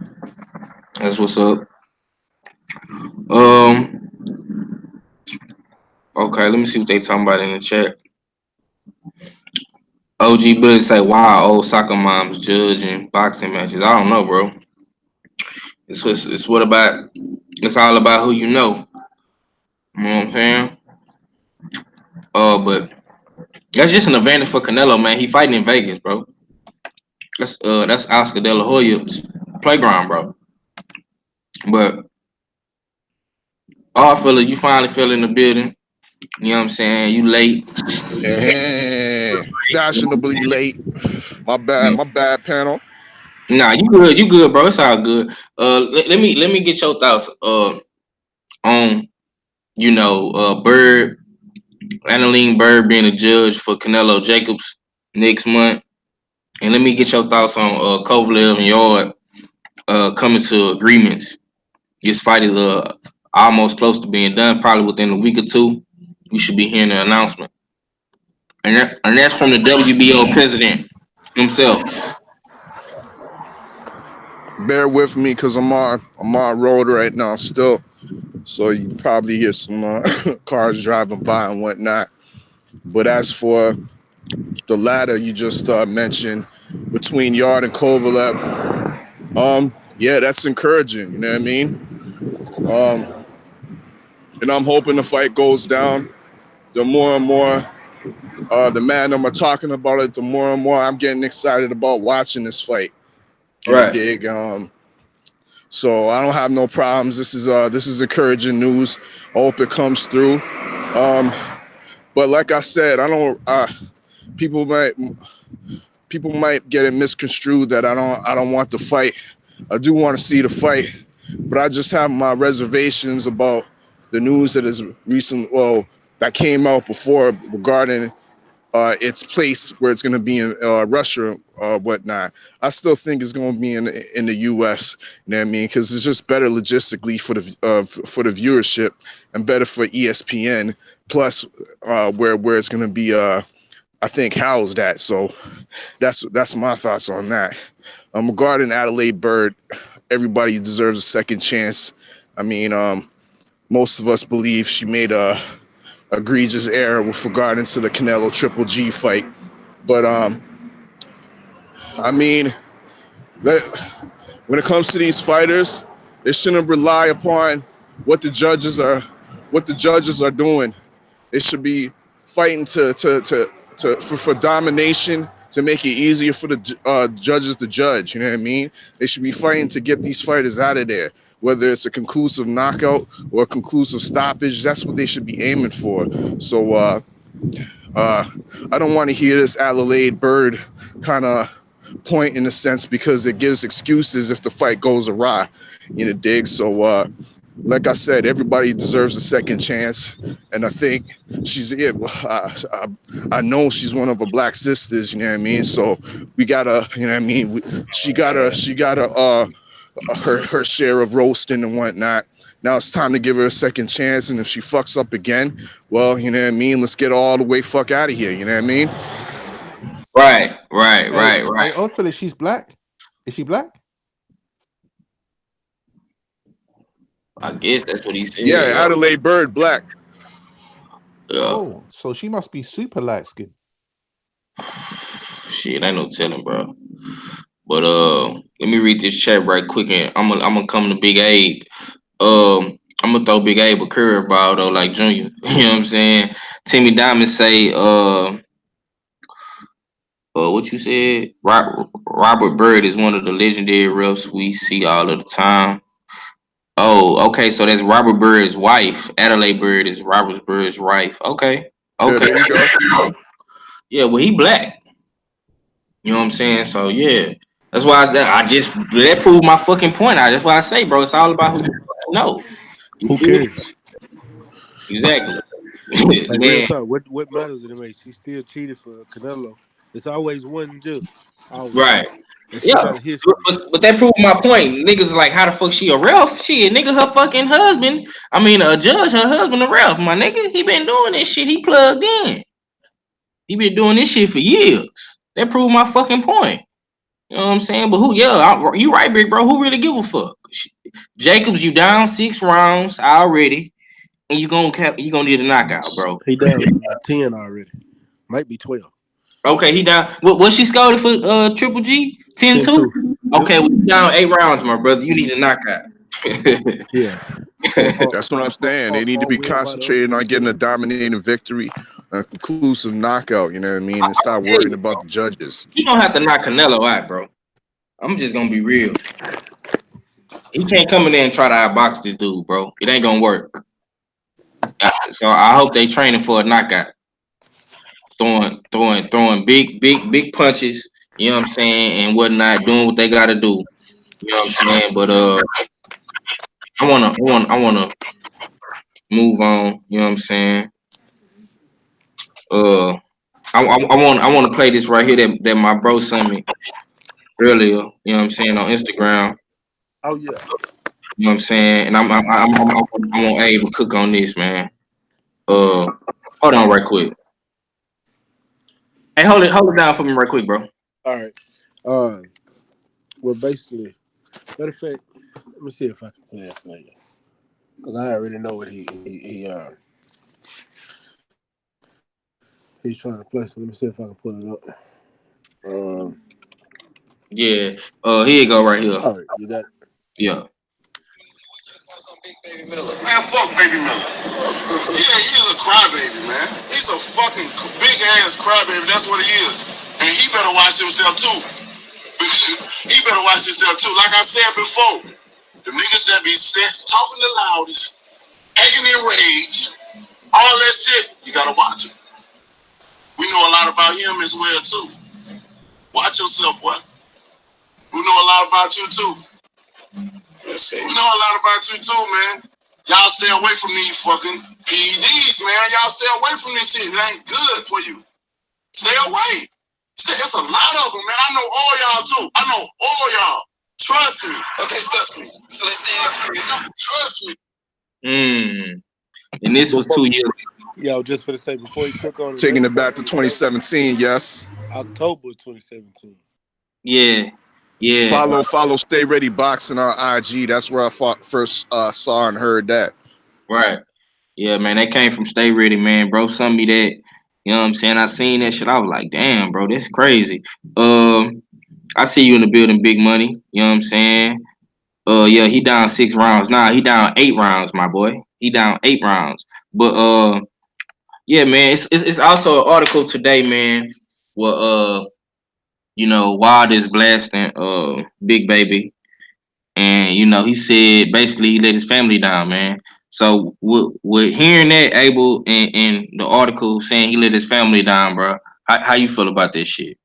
That's what's up. Okay, let me see what they talking about in the chat. OG Buddy say, "Wow, old soccer moms judging boxing matches." I don't know, bro. It's all about who you know. You know what I'm saying? But that's just an advantage for Canelo, man. He fighting in Vegas, bro. That's Oscar De La Hoya's playground, bro. But all fella, you finally fell in the building. You know what I'm saying? You late. Fashionably late. My bad, panel. Nah, you good, bro. It's all good. Let me get your thoughts on Bird, Annalene Bird being a judge for Canelo Jacobs next month, and let me get your thoughts on Kovalev and Yard coming to agreements. This fight is almost close to being done. Probably within a week or two, we should be hearing the announcement, and that's from the WBO president himself. Bear with me because I'm on road right now still, so you probably hear some cars driving by and whatnot. But as for the latter you just mentioned between Yard and Kovalev, yeah, that's encouraging. You know what I mean? And I'm hoping the fight goes down. The more and more the man I'm talking about it, the more and more I'm getting excited about watching this fight. Right. Dig. So I don't have no problems. This is encouraging news. I hope it comes through. But like I said, I don't. People might get it misconstrued that I don't want the fight. I do want to see the fight, but I just have my reservations about the news that is that came out before regarding its place where it's going to be in Russia or whatnot. I still think it's going to be in the U.S. You know what I mean? Because it's just better logistically for the viewership and better for ESPN. Plus, where it's going to be, I think, housed at. So that's my thoughts on that. Regarding Adelaide Bird, everybody deserves a second chance. I mean, most of us believe she made a egregious error with regarding to the Canelo Triple G fight, but I mean, when it comes to these fighters, they shouldn't rely upon what the judges are doing. They should be fighting for domination to make it easier for the judges to judge. You know what I mean? They should be fighting to get these fighters out of there. Whether it's a conclusive knockout or a conclusive stoppage, that's what they should be aiming for. So I don't want to hear this Adelaide Bird kind of point in a sense, because it gives excuses if the fight goes awry. You know, dig? So like I said, everybody deserves a second chance, and I think she's it. I know she's one of her black sisters. You know what I mean? So we gotta, you know what I mean? She gotta her share of roasting and whatnot. Now it's time to give her a second chance, and if she fucks up again, well, you know what I mean? Let's get her all the way fuck out of here. You know what I mean? Right. Hey, old fella, she's black. Is she black? I guess that's what he said. Yeah, Adelaide Bird, black. Yeah. Oh, so she must be super light skinned. Shit, ain't no telling, bro. But let me read this chat right quick, and I'm gonna come to Big Abe. I'm gonna throw Big Abe a curveball though, like Junior. You know what I'm saying? Timmy Diamond say, what you said? Robert Bird is one of the legendary refs we see all of the time. Oh, okay, so that's Robert Bird's wife. Adelaide Bird is Robert Bird's wife. Okay, Yeah, there you go. yeah. Well, he black. You know what I'm saying? So yeah, that's why I just that proved my fucking point. That's why I say, bro, it's all about who you fucking know. You Who feel me? cares? Exactly, Like real man. talk. What matters it make? She still cheated for Canelo. It's always one judge. Always. Right. And she Yeah, got a history. but that proved my point. Niggas like, how the fuck she a ref? Shit, nigga, her fucking husband. I mean, a judge, her husband, a ref. My nigga, he been doing this shit. He plugged in. He been doing this shit for years. That proved my fucking point. You know what I'm saying? But who? Yeah, you right, big bro. Who really give a fuck? Jacobs, you down 6 rounds already, and you gonna need a knockout, bro. He down 10 already. Might be 12. Okay, he down. What she scored for Triple G? 10-2? 10-2. Okay, we down 8 rounds, my brother. You need a knockout. Yeah. So, That's what I'm saying. They need to all be win by the other concentrating on getting a dominating victory, a conclusive knockout. You know what I mean? And stop worrying about the judges. You don't have to knock Canelo out, bro. I'm just gonna be real. He can't come in there and try to outbox this dude, bro. It ain't gonna work. So I hope they training for a knockout. Throwing big punches, you know what I'm saying, and whatnot, doing what they gotta do. You know what I'm saying? But I wanna move on, you know what I'm saying? Uh I wanna play this right here that my bro sent me earlier, you know what I'm saying, on Instagram. Oh yeah. You know what I'm saying? And I'm on Abe to cook on this, man. Hold on right quick. Hey, hold it down for me right quick, bro. All right. Well, basically, matter of fact, let me see if I can play it for you, because I already know what he's trying to play. So let me see if I can pull it up. Yeah. Here you go right here. All right, you got it. Yeah. Man, fuck Baby Miller. Yeah, he is a crybaby, man. He's a fucking big ass crybaby. That's what he is. And he better watch himself too. He better watch himself too. Like I said before, the niggas that be talking the loudest, acting enraged, all that shit, you gotta watch it. We know a lot about him as well too. Watch yourself, boy. We know a lot about you too. We know a lot about you too, man. Y'all stay away from these fucking PEDs, man. Y'all stay away from this shit. It ain't good for you. Stay away. It's a lot of them, man. I know all y'all too. I know all y'all. Trust me. Okay, trust me. So they say trust me. And this was 2 years. Yo, just for the sake, before you cook on it, Taking it back to 2017, yes. October 2017. Yeah. Follow Stay Ready Boxing on IG. That's where I first saw and heard that. Right. Yeah, man. They came from Stay Ready, man. Bro, sent me that. You know what I'm saying? I seen that shit. I was like, damn, bro, that's crazy. I see you in the building, Big Money. You know what I'm saying? Yeah, he down 6 rounds. Nah, he down 8 rounds, my boy. He down 8 rounds. But yeah, man, it's also an article today, man. Well, Wild is blasting Big Baby, and he said basically he let his family down, man. So with hearing that, Abel, in the article saying he let his family down, bro, how you feel about this shit?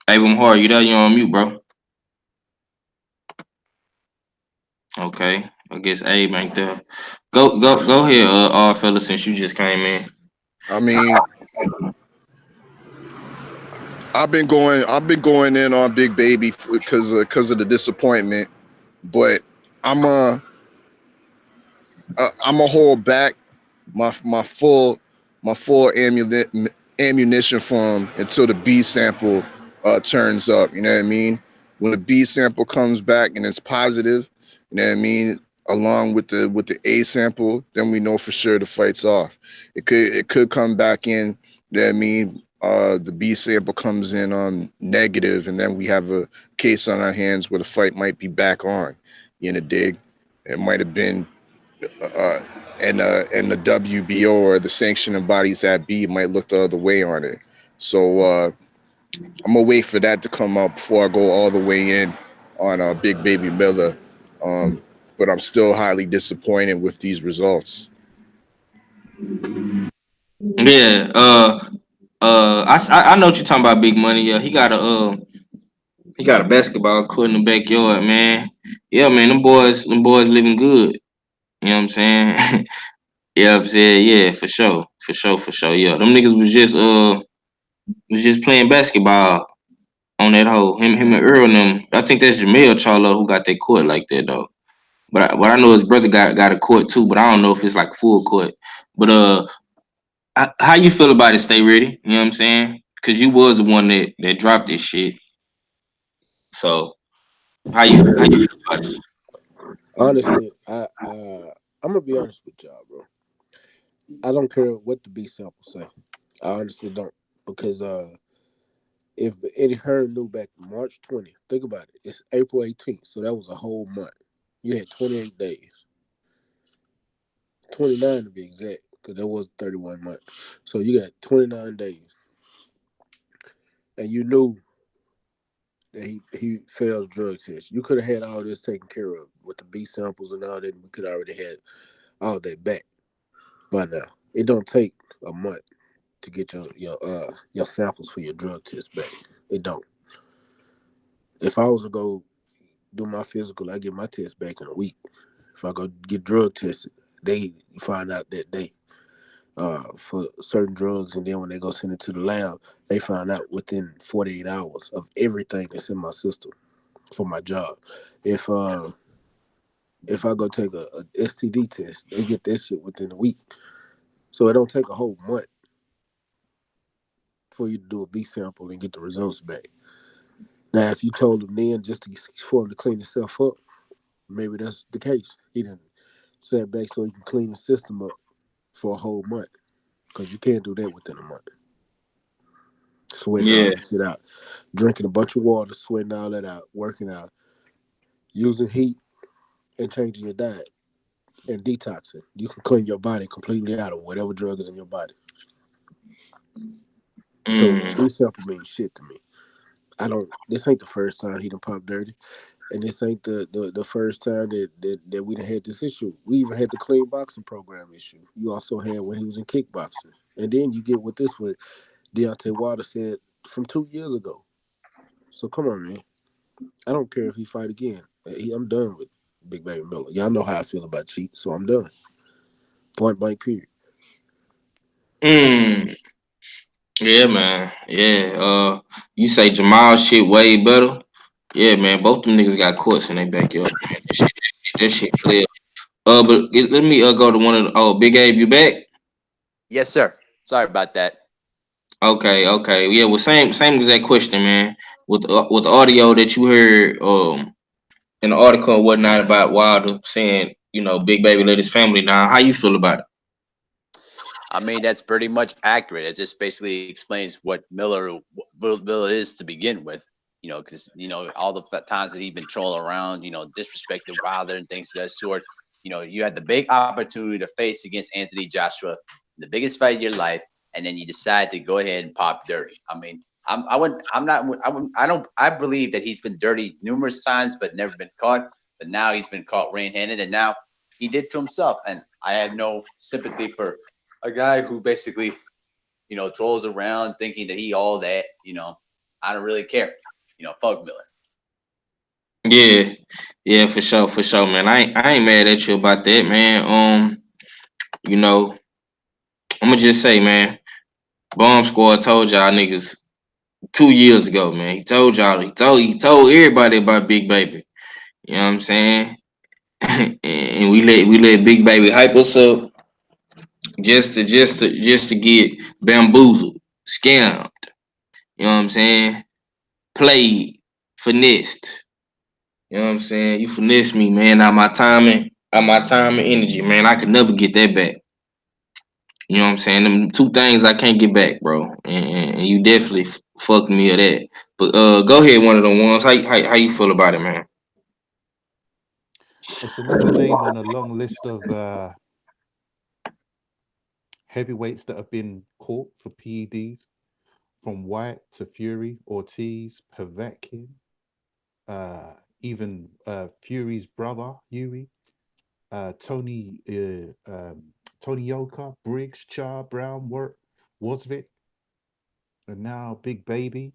Abel Mahar, you there? You on mute, bro? Okay, I guess Abe ain't there. Go ahead, all fellas, since you just came in. I mean, I've been going in on Big Baby because of the disappointment, but I'm a I'm a hold back my full ammunition for him until the B sample turns up. You know what I mean? When the B sample comes back and it's positive, you know what I mean, along with the A sample, then we know for sure the fight's off. It could come back in. You know what I mean? The B sample comes in on negative, and then we have a case on our hands where the fight might be back on. You know, dig? It might have been uh, and the WBO or the sanctioning bodies that be might look the other way on it. So I'm gonna wait for that to come up before I go all the way in on Big Baby Miller. Um, but I'm still highly disappointed with these results. Yeah, I know what you're talking about, Big Money. Yeah, he got a basketball court in the backyard, man. Yeah, man, them boys living good. You know what I'm saying? Yeah, I'm saying, yeah, for sure, for sure, for sure. Yeah, them niggas was just playing basketball on that hole. Him and Earl and them. I think that's Jamel Charlo who got that court like that though. But I know his brother got a court too. But I don't know if it's like full court. But how you feel about it? Stay ready. You know what I'm saying? Cause you was the one that dropped this shit. So how you feel about it? Honestly, I'm gonna be honest with y'all, bro. I don't care what the B sample say. I honestly don't because if Eddie Hearn knew back March 20th, think about it. It's April 18th, so that was a whole month. You had 28 days, 29 to be exact, because that was 31 months. So you got 29 days, and you knew that he failed drug test. You could have had all this taken care of with the B samples and all that. We could already had all that back by now. It don't take a month to get your samples for your drug test back. It don't. If I was to go do my physical, I get my test back in a week. If I go get drug tested, they find out that day for certain drugs, and then when they go send it to the lab, they find out within 48 hours of everything that's in my system for my job. If uh if I go take a STD test, they get that shit within a week. So it don't take a whole month for you to do a B sample and get the results back. Now, if you told him then for him to clean himself up, maybe that's the case. He didn't sat back so he can clean the system up for a whole month, because you can't do that within a month. Sweating all Yeah. this shit out, drinking a bunch of water, sweating all that out, working out, using heat, and changing your diet and detoxing. You can clean your body completely out of whatever drug is in your body. So Mm, B sample means shit to me. I don't. This ain't the first time he done popped dirty, and this ain't the first time that we done had this issue. We even had the clean boxing program issue. You also had when he was in kickboxing, and then you get with this what Deontay Wilder said from 2 years ago. So come on, man. I don't care if he fight again. I'm done with Big Baby Miller. Y'all know how I feel about cheat, so I'm done. Point blank. Period. mm. Yeah, man. Yeah. You say Jamal shit way better. Yeah, man. Both them niggas got courts in their backyard, man. That shit clear. Let me go to one of the. Oh, Big Abe, you back? Yes, sir. Sorry about that. Okay, okay. Yeah, well, same exact question, man. With the audio that you heard in the article and whatnot about Wilder saying, Big Baby let his family down. How you feel about it? I mean, that's pretty much accurate. It just basically explains what Miller is to begin with. Because all the times that he's been trolling around, disrespected Wilder and things of that sort. You had the big opportunity to face against Anthony Joshua, the biggest fight of your life, and then you decide to go ahead and pop dirty. I mean, I wouldn't. I'm not. I wouldn't, I don't. I believe that he's been dirty numerous times, but never been caught. But now he's been caught red-handed, and now he did to himself. And I have no sympathy for a guy who basically, trolls around thinking that he all that. I don't really care. Fuck Miller. Yeah, yeah, for sure, man. I ain't mad at you about that, man. You know, I'm gonna just say, man, Bomb Squad told y'all niggas 2 years ago, man. He told everybody about Big Baby. You know what I'm saying? And we let Big Baby hype us up just to get bamboozled, scammed. You know what I'm saying? Played, finessed. You know what I'm saying? You finesse me, man. Out my time and energy, man. I could never get that back. You know what I'm saying? Them two things I can't get back, bro. And you definitely fucked me of that. But go ahead, one of the ones. How you feel about it, man? It's another name on a long list of heavyweights that have been caught for PEDs, from White to Fury, Ortiz, Povetkin, even Fury's brother Yui, Tony, Tony Yoka, Briggs, Char, Brown, Wasvik, and now Big Baby.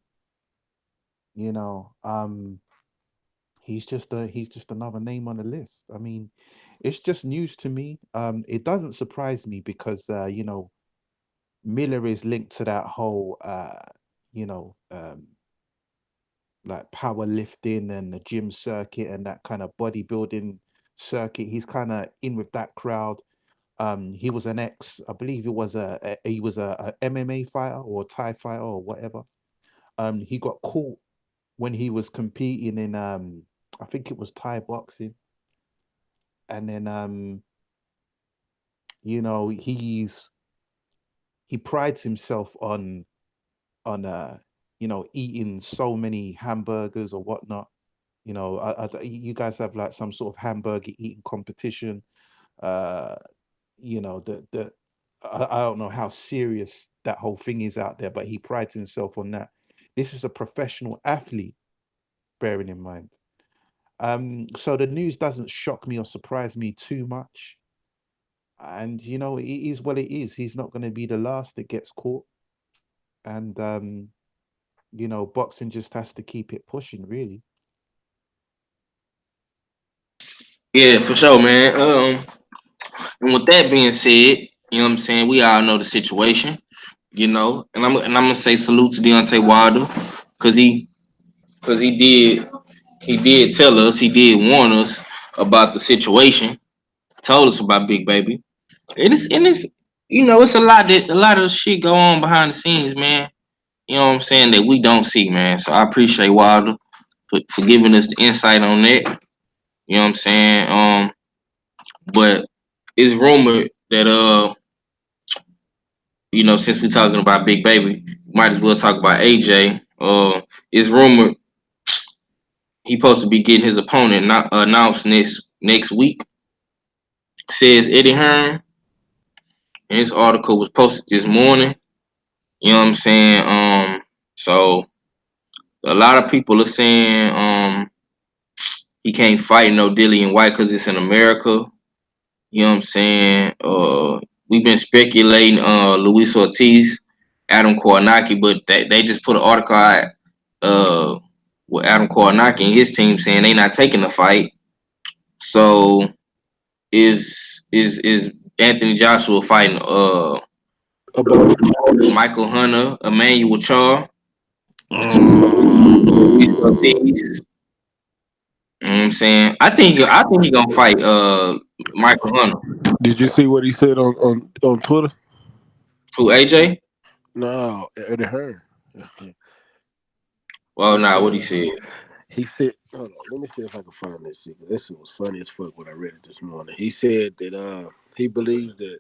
You know, he's just another name on the list. I mean, it's just news to me. It doesn't surprise me because Miller is linked to that whole you know like powerlifting and the gym circuit and that kind of bodybuilding circuit. He's kind of in with that crowd. He was an ex, I believe he was a MMA fighter or Thai fighter or whatever. He got caught when he was competing in I think it was Thai boxing, and then you know he prides himself on eating so many hamburgers or whatnot. You guys have like some sort of hamburger eating competition. Uh, the I don't know how serious that whole thing is out there, but he prides himself on that. This is a professional athlete, bearing in mind. So the news doesn't shock me or surprise me too much. And it is what it is. He's not going to be the last that gets caught. And boxing just has to keep it pushing, really. Yeah, for sure, man. And with that being said, you know what I'm saying? We all know the situation, and I'm gonna say salute to Deontay Wilder, cause he did tell us, he did warn us about the situation, told us about Big Baby. And it's it's a lot of shit go on behind the scenes, man. You know what I'm saying, that we don't see, man. So I appreciate Wilder for giving us the insight on that. You know what I'm saying? But it's rumored that since we're talking about Big Baby, might as well talk about AJ. It's rumored he supposed to be getting his opponent not announced next week. Says Eddie Hearn, and his article was posted this morning. You know what I'm saying? So a lot of people are saying he can't fight no Dillian White because it's in America. You know what I'm saying? We've been speculating Luis Ortiz, Adam Kownacki, but they just put an article out with Adam Kownacki and his team saying they not taking the fight. So is Anthony Joshua fighting About Michael Hunter, Emmanuel Charr, Luis Ortiz? You know what I'm saying? I think he gonna fight Michael Hunter. did you see what he said on Twitter? Who, AJ? No, Eddie Hearn. Well, He nah, said what he said. hold on, let me see if I can find this shit. 'Cause this shit was funny as fuck when I read it this morning. He said that he believes that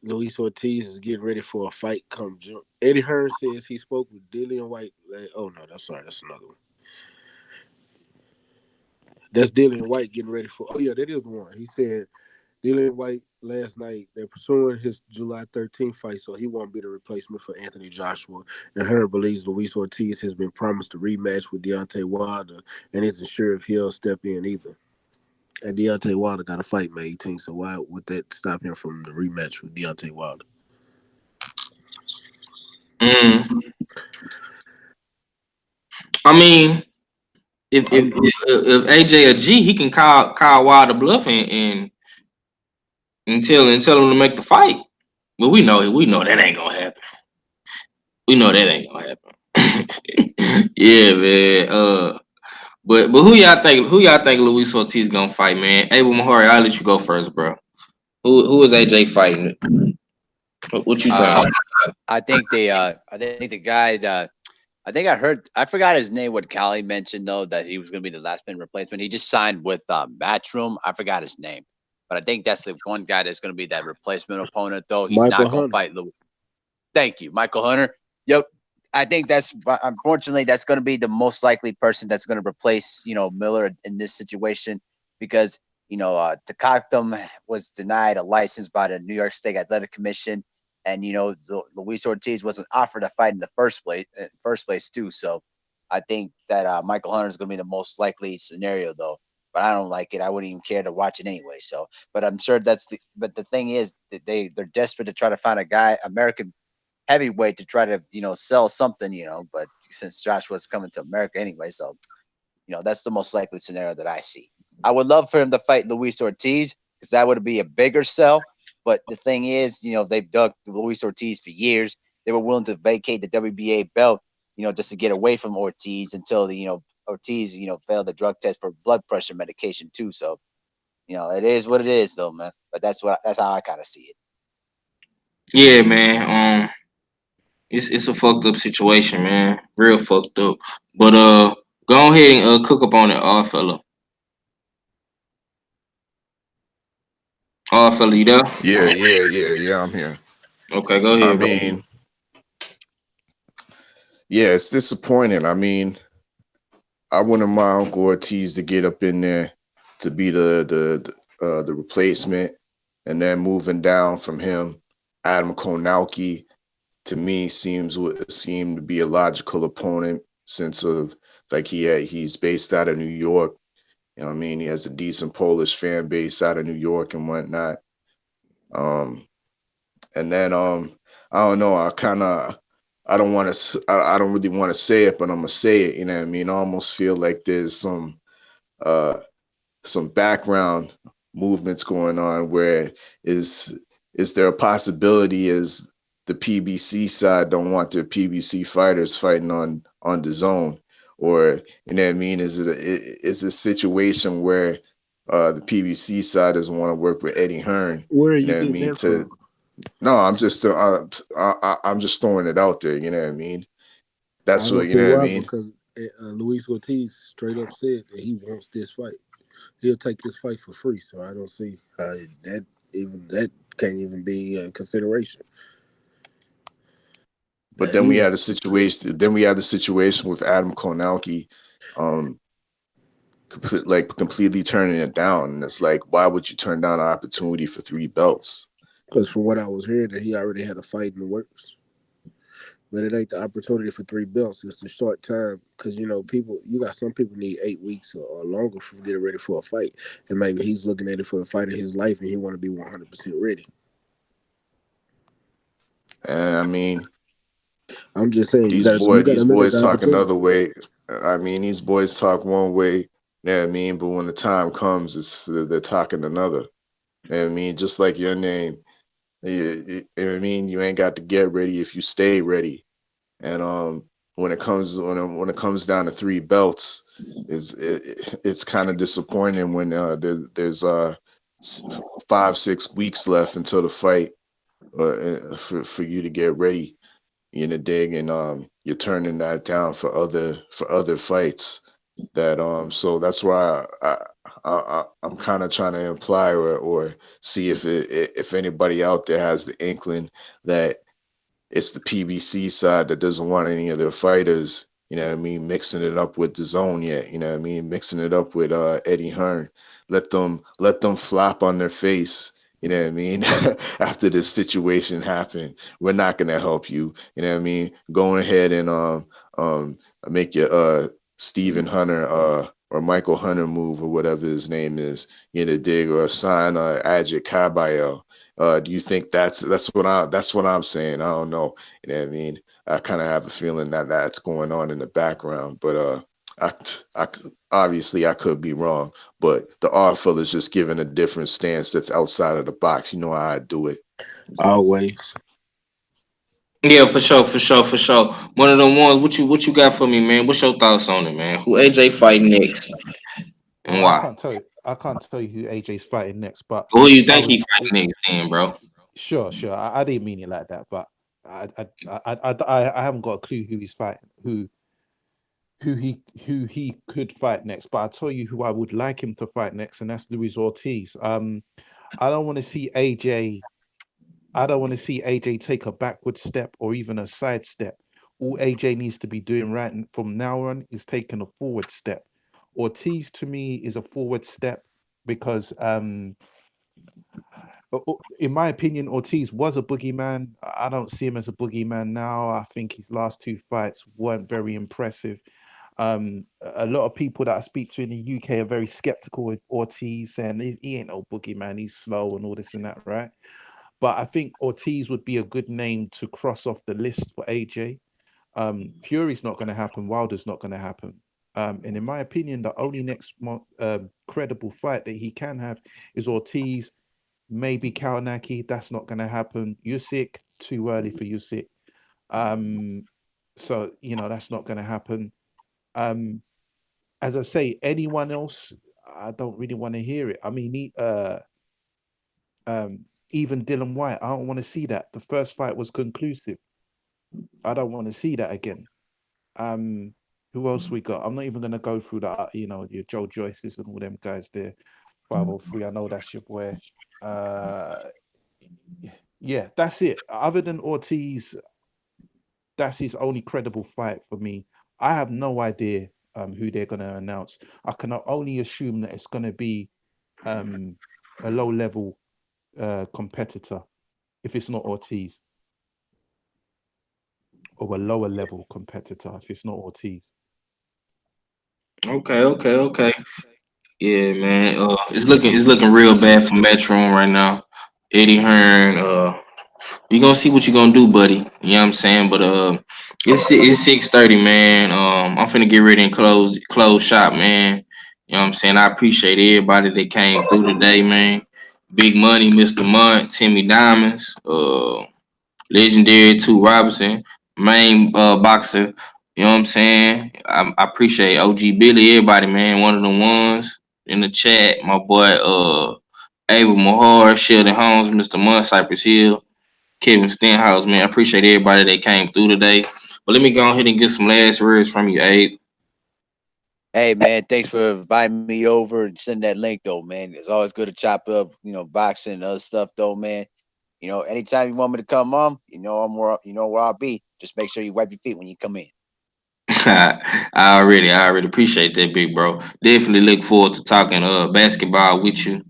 Luis Ortiz is getting ready for a fight come June. Eddie Hearn says he spoke with Dillian White. Oh no, that's sorry, that's another one. That's Dillian White getting ready for. Oh yeah, that is the one. He said Dillian White last night, they're pursuing his July 13th fight, so he won't be the replacement for Anthony Joshua. And Hunter believes Luis Ortiz has been promised a rematch with Deontay Wilder and isn't sure if he'll step in either. And Deontay Wilder got a fight May 18th, so why would that stop him from the rematch with Deontay Wilder? Mm. I mean, if AJ a G, he can call Wilder bluff and tell him to make the fight. But we know that ain't gonna happen. We know that ain't gonna happen. Yeah, man. But who y'all think Luis Ortiz gonna fight, man? Abel Mahari, I'll let you go first, bro. Who is AJ fighting? What you think? I think the guy. I think I forgot his name. What Callie mentioned though, that he was going to be the last minute replacement. He just signed with Matchroom. I forgot his name, but I think that's the one guy that's going to be that replacement opponent. Though he's Michael not going to fight Louis. Thank you, Michael Hunter. Yep. I think unfortunately that's going to be the most likely person that's going to replace Miller in this situation, because Takaktum was denied a license by the New York State Athletic Commission, and Luis Ortiz wasn't offered a fight in the first place too. So I think that Michael Hunter is going to be the most likely scenario though. But I don't like it. I wouldn't even care to watch it anyway. So, but I'm sure but the thing is that they're desperate to try to find a guy, American heavyweight, to try to sell something, but since Joshua's coming to America anyway, so that's the most likely scenario that I see. I would love for him to fight Luis Ortiz, because that would be a bigger sell. But the thing is, they've dug Luis Ortiz for years. They were willing to vacate the WBA belt, just to get away from Ortiz until Ortiz failed the drug test for blood pressure medication too. So it is what it is though, man. But that's how I kind of see it. Yeah, man. It's a fucked up situation, man. Real fucked up. But go ahead and cook up on it, odd fella. Odd fella, you there? Yeah. I'm here. Okay, go I ahead, bro. mean, yeah, it's disappointing. I mean, I wanted my Uncle Ortiz to get up in there to be the replacement, and then moving down from him, Adam Konalki to me seemed to be a logical opponent, since of like he's based out of New York. You know what I mean? He has a decent Polish fan base out of New York and whatnot. And then I don't know. I don't want to. I don't really want to say it, but I'm gonna say it. You know what I mean? I almost feel like there's some background movements going on, where is there a possibility is the PBC side don't want their PBC fighters fighting on the zone, or you know what I mean? Is a situation where the PBC side doesn't want to work with Eddie Hearn? Where are You you know what I getting mean? that from? No, I'm just I'm just throwing it out there. You know what I mean? That's I what don't you see know what I why, mean. because Luis Ortiz straight up said that he wants this fight. He'll take this fight for free. So I don't see how that can't even be a consideration. But That then we is had a situation. Then we had the situation with Adam Konalki, um, completely turning it down. And it's like, why would you turn down an opportunity for 3 belts? because from what I was hearing, that he already had a fight in the works. But it ain't the opportunity for 3 belts. It's the short time, because you got some people need 8 weeks or longer for getting ready for a fight, and maybe he's looking at it for a fight of his life, and he want to be 100% ready. And I mean, I'm just saying, you got to these look at boys the talk opportunity. another way. I mean, these boys talk one way. You know what I mean? But when the time comes, they're talking another. You know what I mean? Just like your name. You know what I mean? You ain't got to get ready if you stay ready. And when it comes down to 3 belts, it's kind of disappointing when there's 5-6 weeks left until the fight, for you to get ready. You know, dig, and you're turning that down for other fights. That so that's why I'm kind of trying to imply, or see if anybody out there has the inkling that it's the PBC side that doesn't want any of their fighters, you know what I mean, mixing it up with the zone yet, mixing it up with Eddie Hearn. Let them flop on their face You know what I mean? After this situation happened, we're not gonna help you. You know what I mean? Go ahead and um make your Stephen Hunter or Michael Hunter move or whatever his name is, get a dig or sign Ajit Kabayel. Do you think that's what I'm saying? I don't know. You know what I mean? I kind of have a feeling that that's going on in the background, but I, I obviously I could be wrong, but the artful is just giving a different stance that's outside of the box. You know how I do it. Always. Yeah, for sure, for sure, for sure. One of them ones. What you got for me, man? What's your thoughts on it, man? Who AJ fighting next and Well, why? I can't tell you who AJ's fighting next, but Who you I think he would fighting next, then, bro? sure, sure. I didn't mean it like that, but I haven't got a clue who he's fighting, who he could fight next. But I'll tell you who I would like him to fight next, and that's Luis Ortiz. I don't want to see AJ. I don't want to see AJ take a backward step or even a side step. All AJ needs to be doing from now on is taking a forward step. Ortiz to me is a forward step because in my opinion, Ortiz was a boogeyman. I don't see him as a boogeyman now. I think his last two fights weren't very impressive. A lot of people that I speak to in the UK are very skeptical of Ortiz, saying he ain't no boogeyman, he's slow and all this and that, right? But I think Ortiz would be a good name to cross off the list for AJ. Fury's not going to happen. Wilder's not going to happen. And in my opinion, the only next credible fight that he can have is Ortiz, maybe Kalinaki. That's not going to happen. Usyk, too early for Usyk. Um, so that's not going to happen. Um, as I say, anyone else, I don't really want to hear it. I mean, even Dylan White, I don't want to see that. The first fight was conclusive. I don't want to see that again. Um, who else we got? I'm not even gonna go through that. Your Joe Joyces and all them guys there. 503. I know that's your boy. Uh, yeah, that's it. Other than Ortiz, that's his only credible fight for me. I have no idea who they're gonna announce. I can only assume that it's gonna be um, a low level competitor if it's not Ortiz, or a lower level competitor if it's not Ortiz. Okay, okay, okay. Yeah, man. It's looking real bad for Metron right now. Eddie Hearn. You gonna see what you gonna do, buddy. You know what I'm saying? But it's 6:30, man. I'm finna get ready and close shop, man. You know what I'm saying? I appreciate everybody that came through today, man. Big Money, Mr. Munt, Timmy Diamonds, Legendary Two Robinson, main boxer. You know what I'm saying? I appreciate OG Billy, everybody, man. One of the ones in the chat, my boy Abel Mahar, Sheldon Holmes, Mr. Munt, Cypress Hill. Kevin Stenhouse, man. I appreciate everybody that came through today. But let me go ahead and get some last words from you, Abe. Hey man, thanks for inviting me over and send that link though, man. It's always good to chop up, boxing and other stuff though, man. Anytime you want me to come on, where I'll be. Just make sure you wipe your feet when you come in. I already appreciate that, big bro. Definitely look forward to talking basketball with you.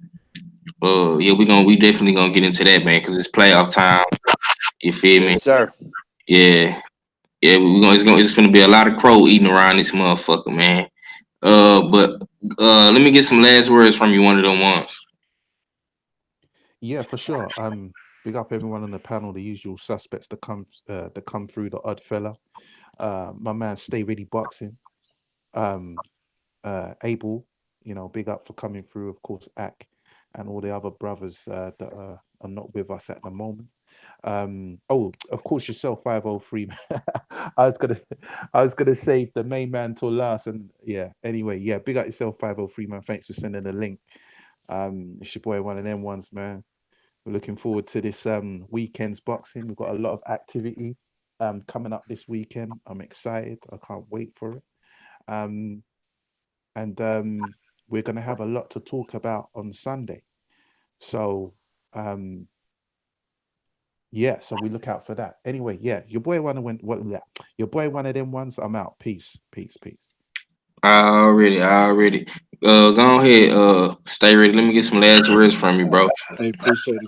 Yeah, we definitely gonna get into that, man, because it's playoff time. You feel me? Yes, sir. Yeah, yeah. It's gonna be a lot of crow eating around this motherfucker, man. But let me get some last words from you, one of them ones. Yeah, for sure. Big up everyone on the panel, the usual suspects that come through, the odd fella. My man, Stay Ready Boxing. Um, Abel, big up for coming through. Of course, Ak, and all the other brothers that are not with us at the moment. Oh, of course, yourself, 503. I was gonna, I was gonna save the main man till last, and yeah. Anyway, yeah, big up yourself, 503, man. Thanks for sending the link. It's your boy, one of them ones, man. We're looking forward to this weekend's boxing. We've got a lot of activity coming up this weekend. I'm excited. I can't wait for it. Um, and we're gonna have a lot to talk about on Sunday. So um, yeah, so we look out for that. Anyway, yeah, your boy one of them ones. I'm out. Peace, peace, peace. Already. Go ahead. Stay ready. Let me get some last words from you, bro. Hey, appreciate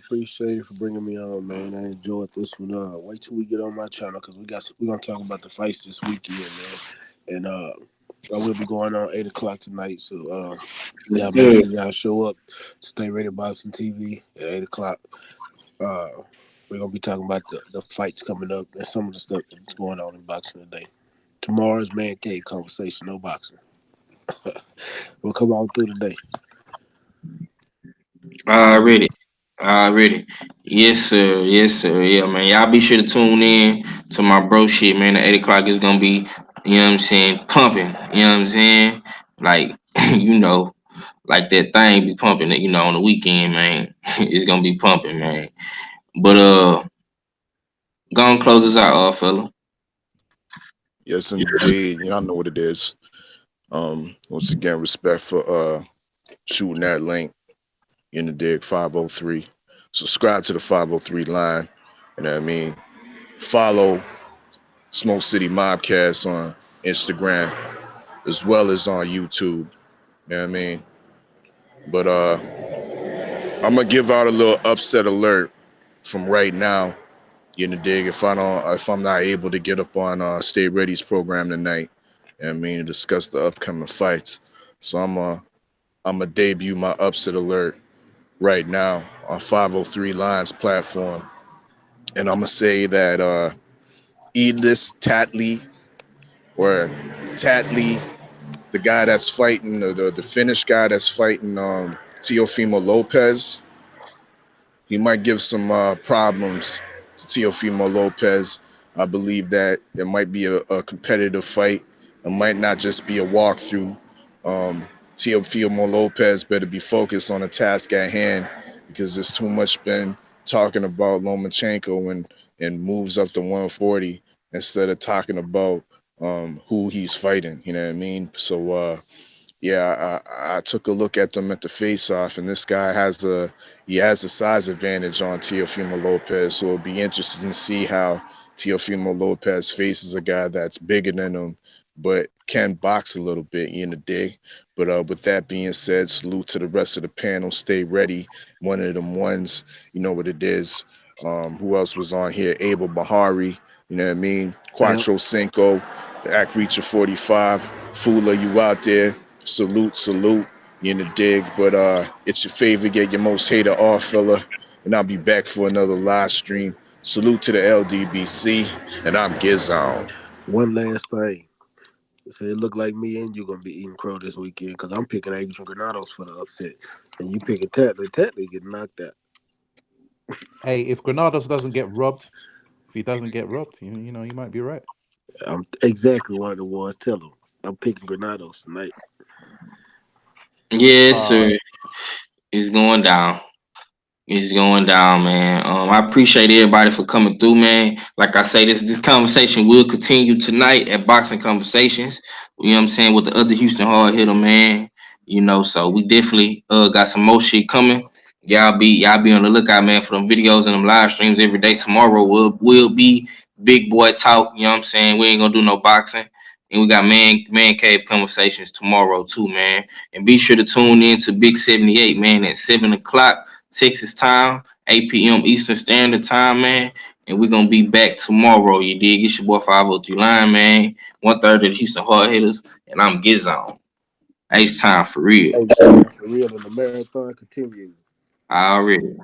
it for bringing me on, man. I enjoyed this one. Wait till we get on my channel because we're gonna talk about the fights this weekend, man. And I will be going on 8 o'clock tonight, so Yes, y'all make sir. sure y'all show up. Stay ready boxing TV at 8 o'clock. Uh, we're gonna be talking about the fights coming up and some of the stuff that's going on in boxing today. Tomorrow's man cave conversation, no boxing. We'll come on through today. Y'all ready? Already. Already. Yes, sir. Yes, sir. Yeah, man. Y'all be sure to tune in to my bro shit, man. At 8 o'clock is gonna be, you know what I'm saying, pumping. You know what I'm saying? Like, you know, like that thing be pumping, you know, on the weekend, man. It's gonna be pumping, man. But go and close us out, fella. Yes, indeed. You know, I know what it is. Once again, respect for shooting that link in the dig 503. Subscribe to the 503 line. You know what I mean? Follow Smoke City Mobcast on Instagram as well as on YouTube. You know what I mean? But I'm gonna give out a little upset alert from right now. You know, dig if I'm not able to get up on Stay Ready's program tonight. You know what I mean, to discuss the upcoming fights. So I'm gonna debut my upset alert right now on 503 Lines platform, and I'm gonna say that Edlis Tatley or Tatley, the guy that's fighting the Finnish guy that's fighting Teofimo Lopez, he might give some problems to Teofimo Lopez. I believe that it might be a competitive fight. It might not just be a walkthrough. Teofimo Lopez better be focused on the task at hand because there's too much been talking about Lomachenko and moves up to 140 instead of talking about who he's fighting. You know what I mean? So yeah, I took a look at them at the face-off, and this guy has a size advantage on Teofimo Lopez. So it'll be interesting to see how Teofimo Lopez faces a guy that's bigger than him, but can box a little bit in the dig. But with that being said, salute to the rest of the panel. Stay ready. One of them ones, you know what it is. Who else was on here? Abel Bahari. You know what I mean? Yep. Quattro Cinco, the Act Reacher 45. Fula, you out there? Salute. You in the dig, but it's your favorite, get your most hated off, fella, and I'll be back for another live stream. Salute to the LDBC, and I'm Gizon. One last thing. So it look like me and you gonna be eating crow this weekend because I'm picking Adrian Granados for the upset, and you picking Tatley. Tatley get knocked out. Hey, if Granados doesn't get robbed, if he doesn't get robbed, you know, you might be right. I'm exactly one of the ones. Tell him I'm picking Granados tonight. Yes, Uh, sir. It's going down. It's going down, man. I appreciate everybody for coming through, man. Like I say, this conversation will continue tonight at Boxing Conversations. You know what I'm saying, with the other Houston hard hitter, man. You know, so we definitely got some more shit coming. Y'all be on the lookout, man, for them videos and them live streams every day. Tomorrow will be big boy talk. You know what I'm saying? We ain't gonna do no boxing. And we got man cave conversations tomorrow too, man. And be sure to tune in to Big 78, man, at 7 o'clock Texas time, 8 p.m. Eastern Standard Time, man. And we're gonna be back tomorrow. You dig? It's your boy 503 Line, man. 1/3 of the Houston Hard Hitters, and I'm Gizon. H time for real. H time for real, and the marathon continues. Already.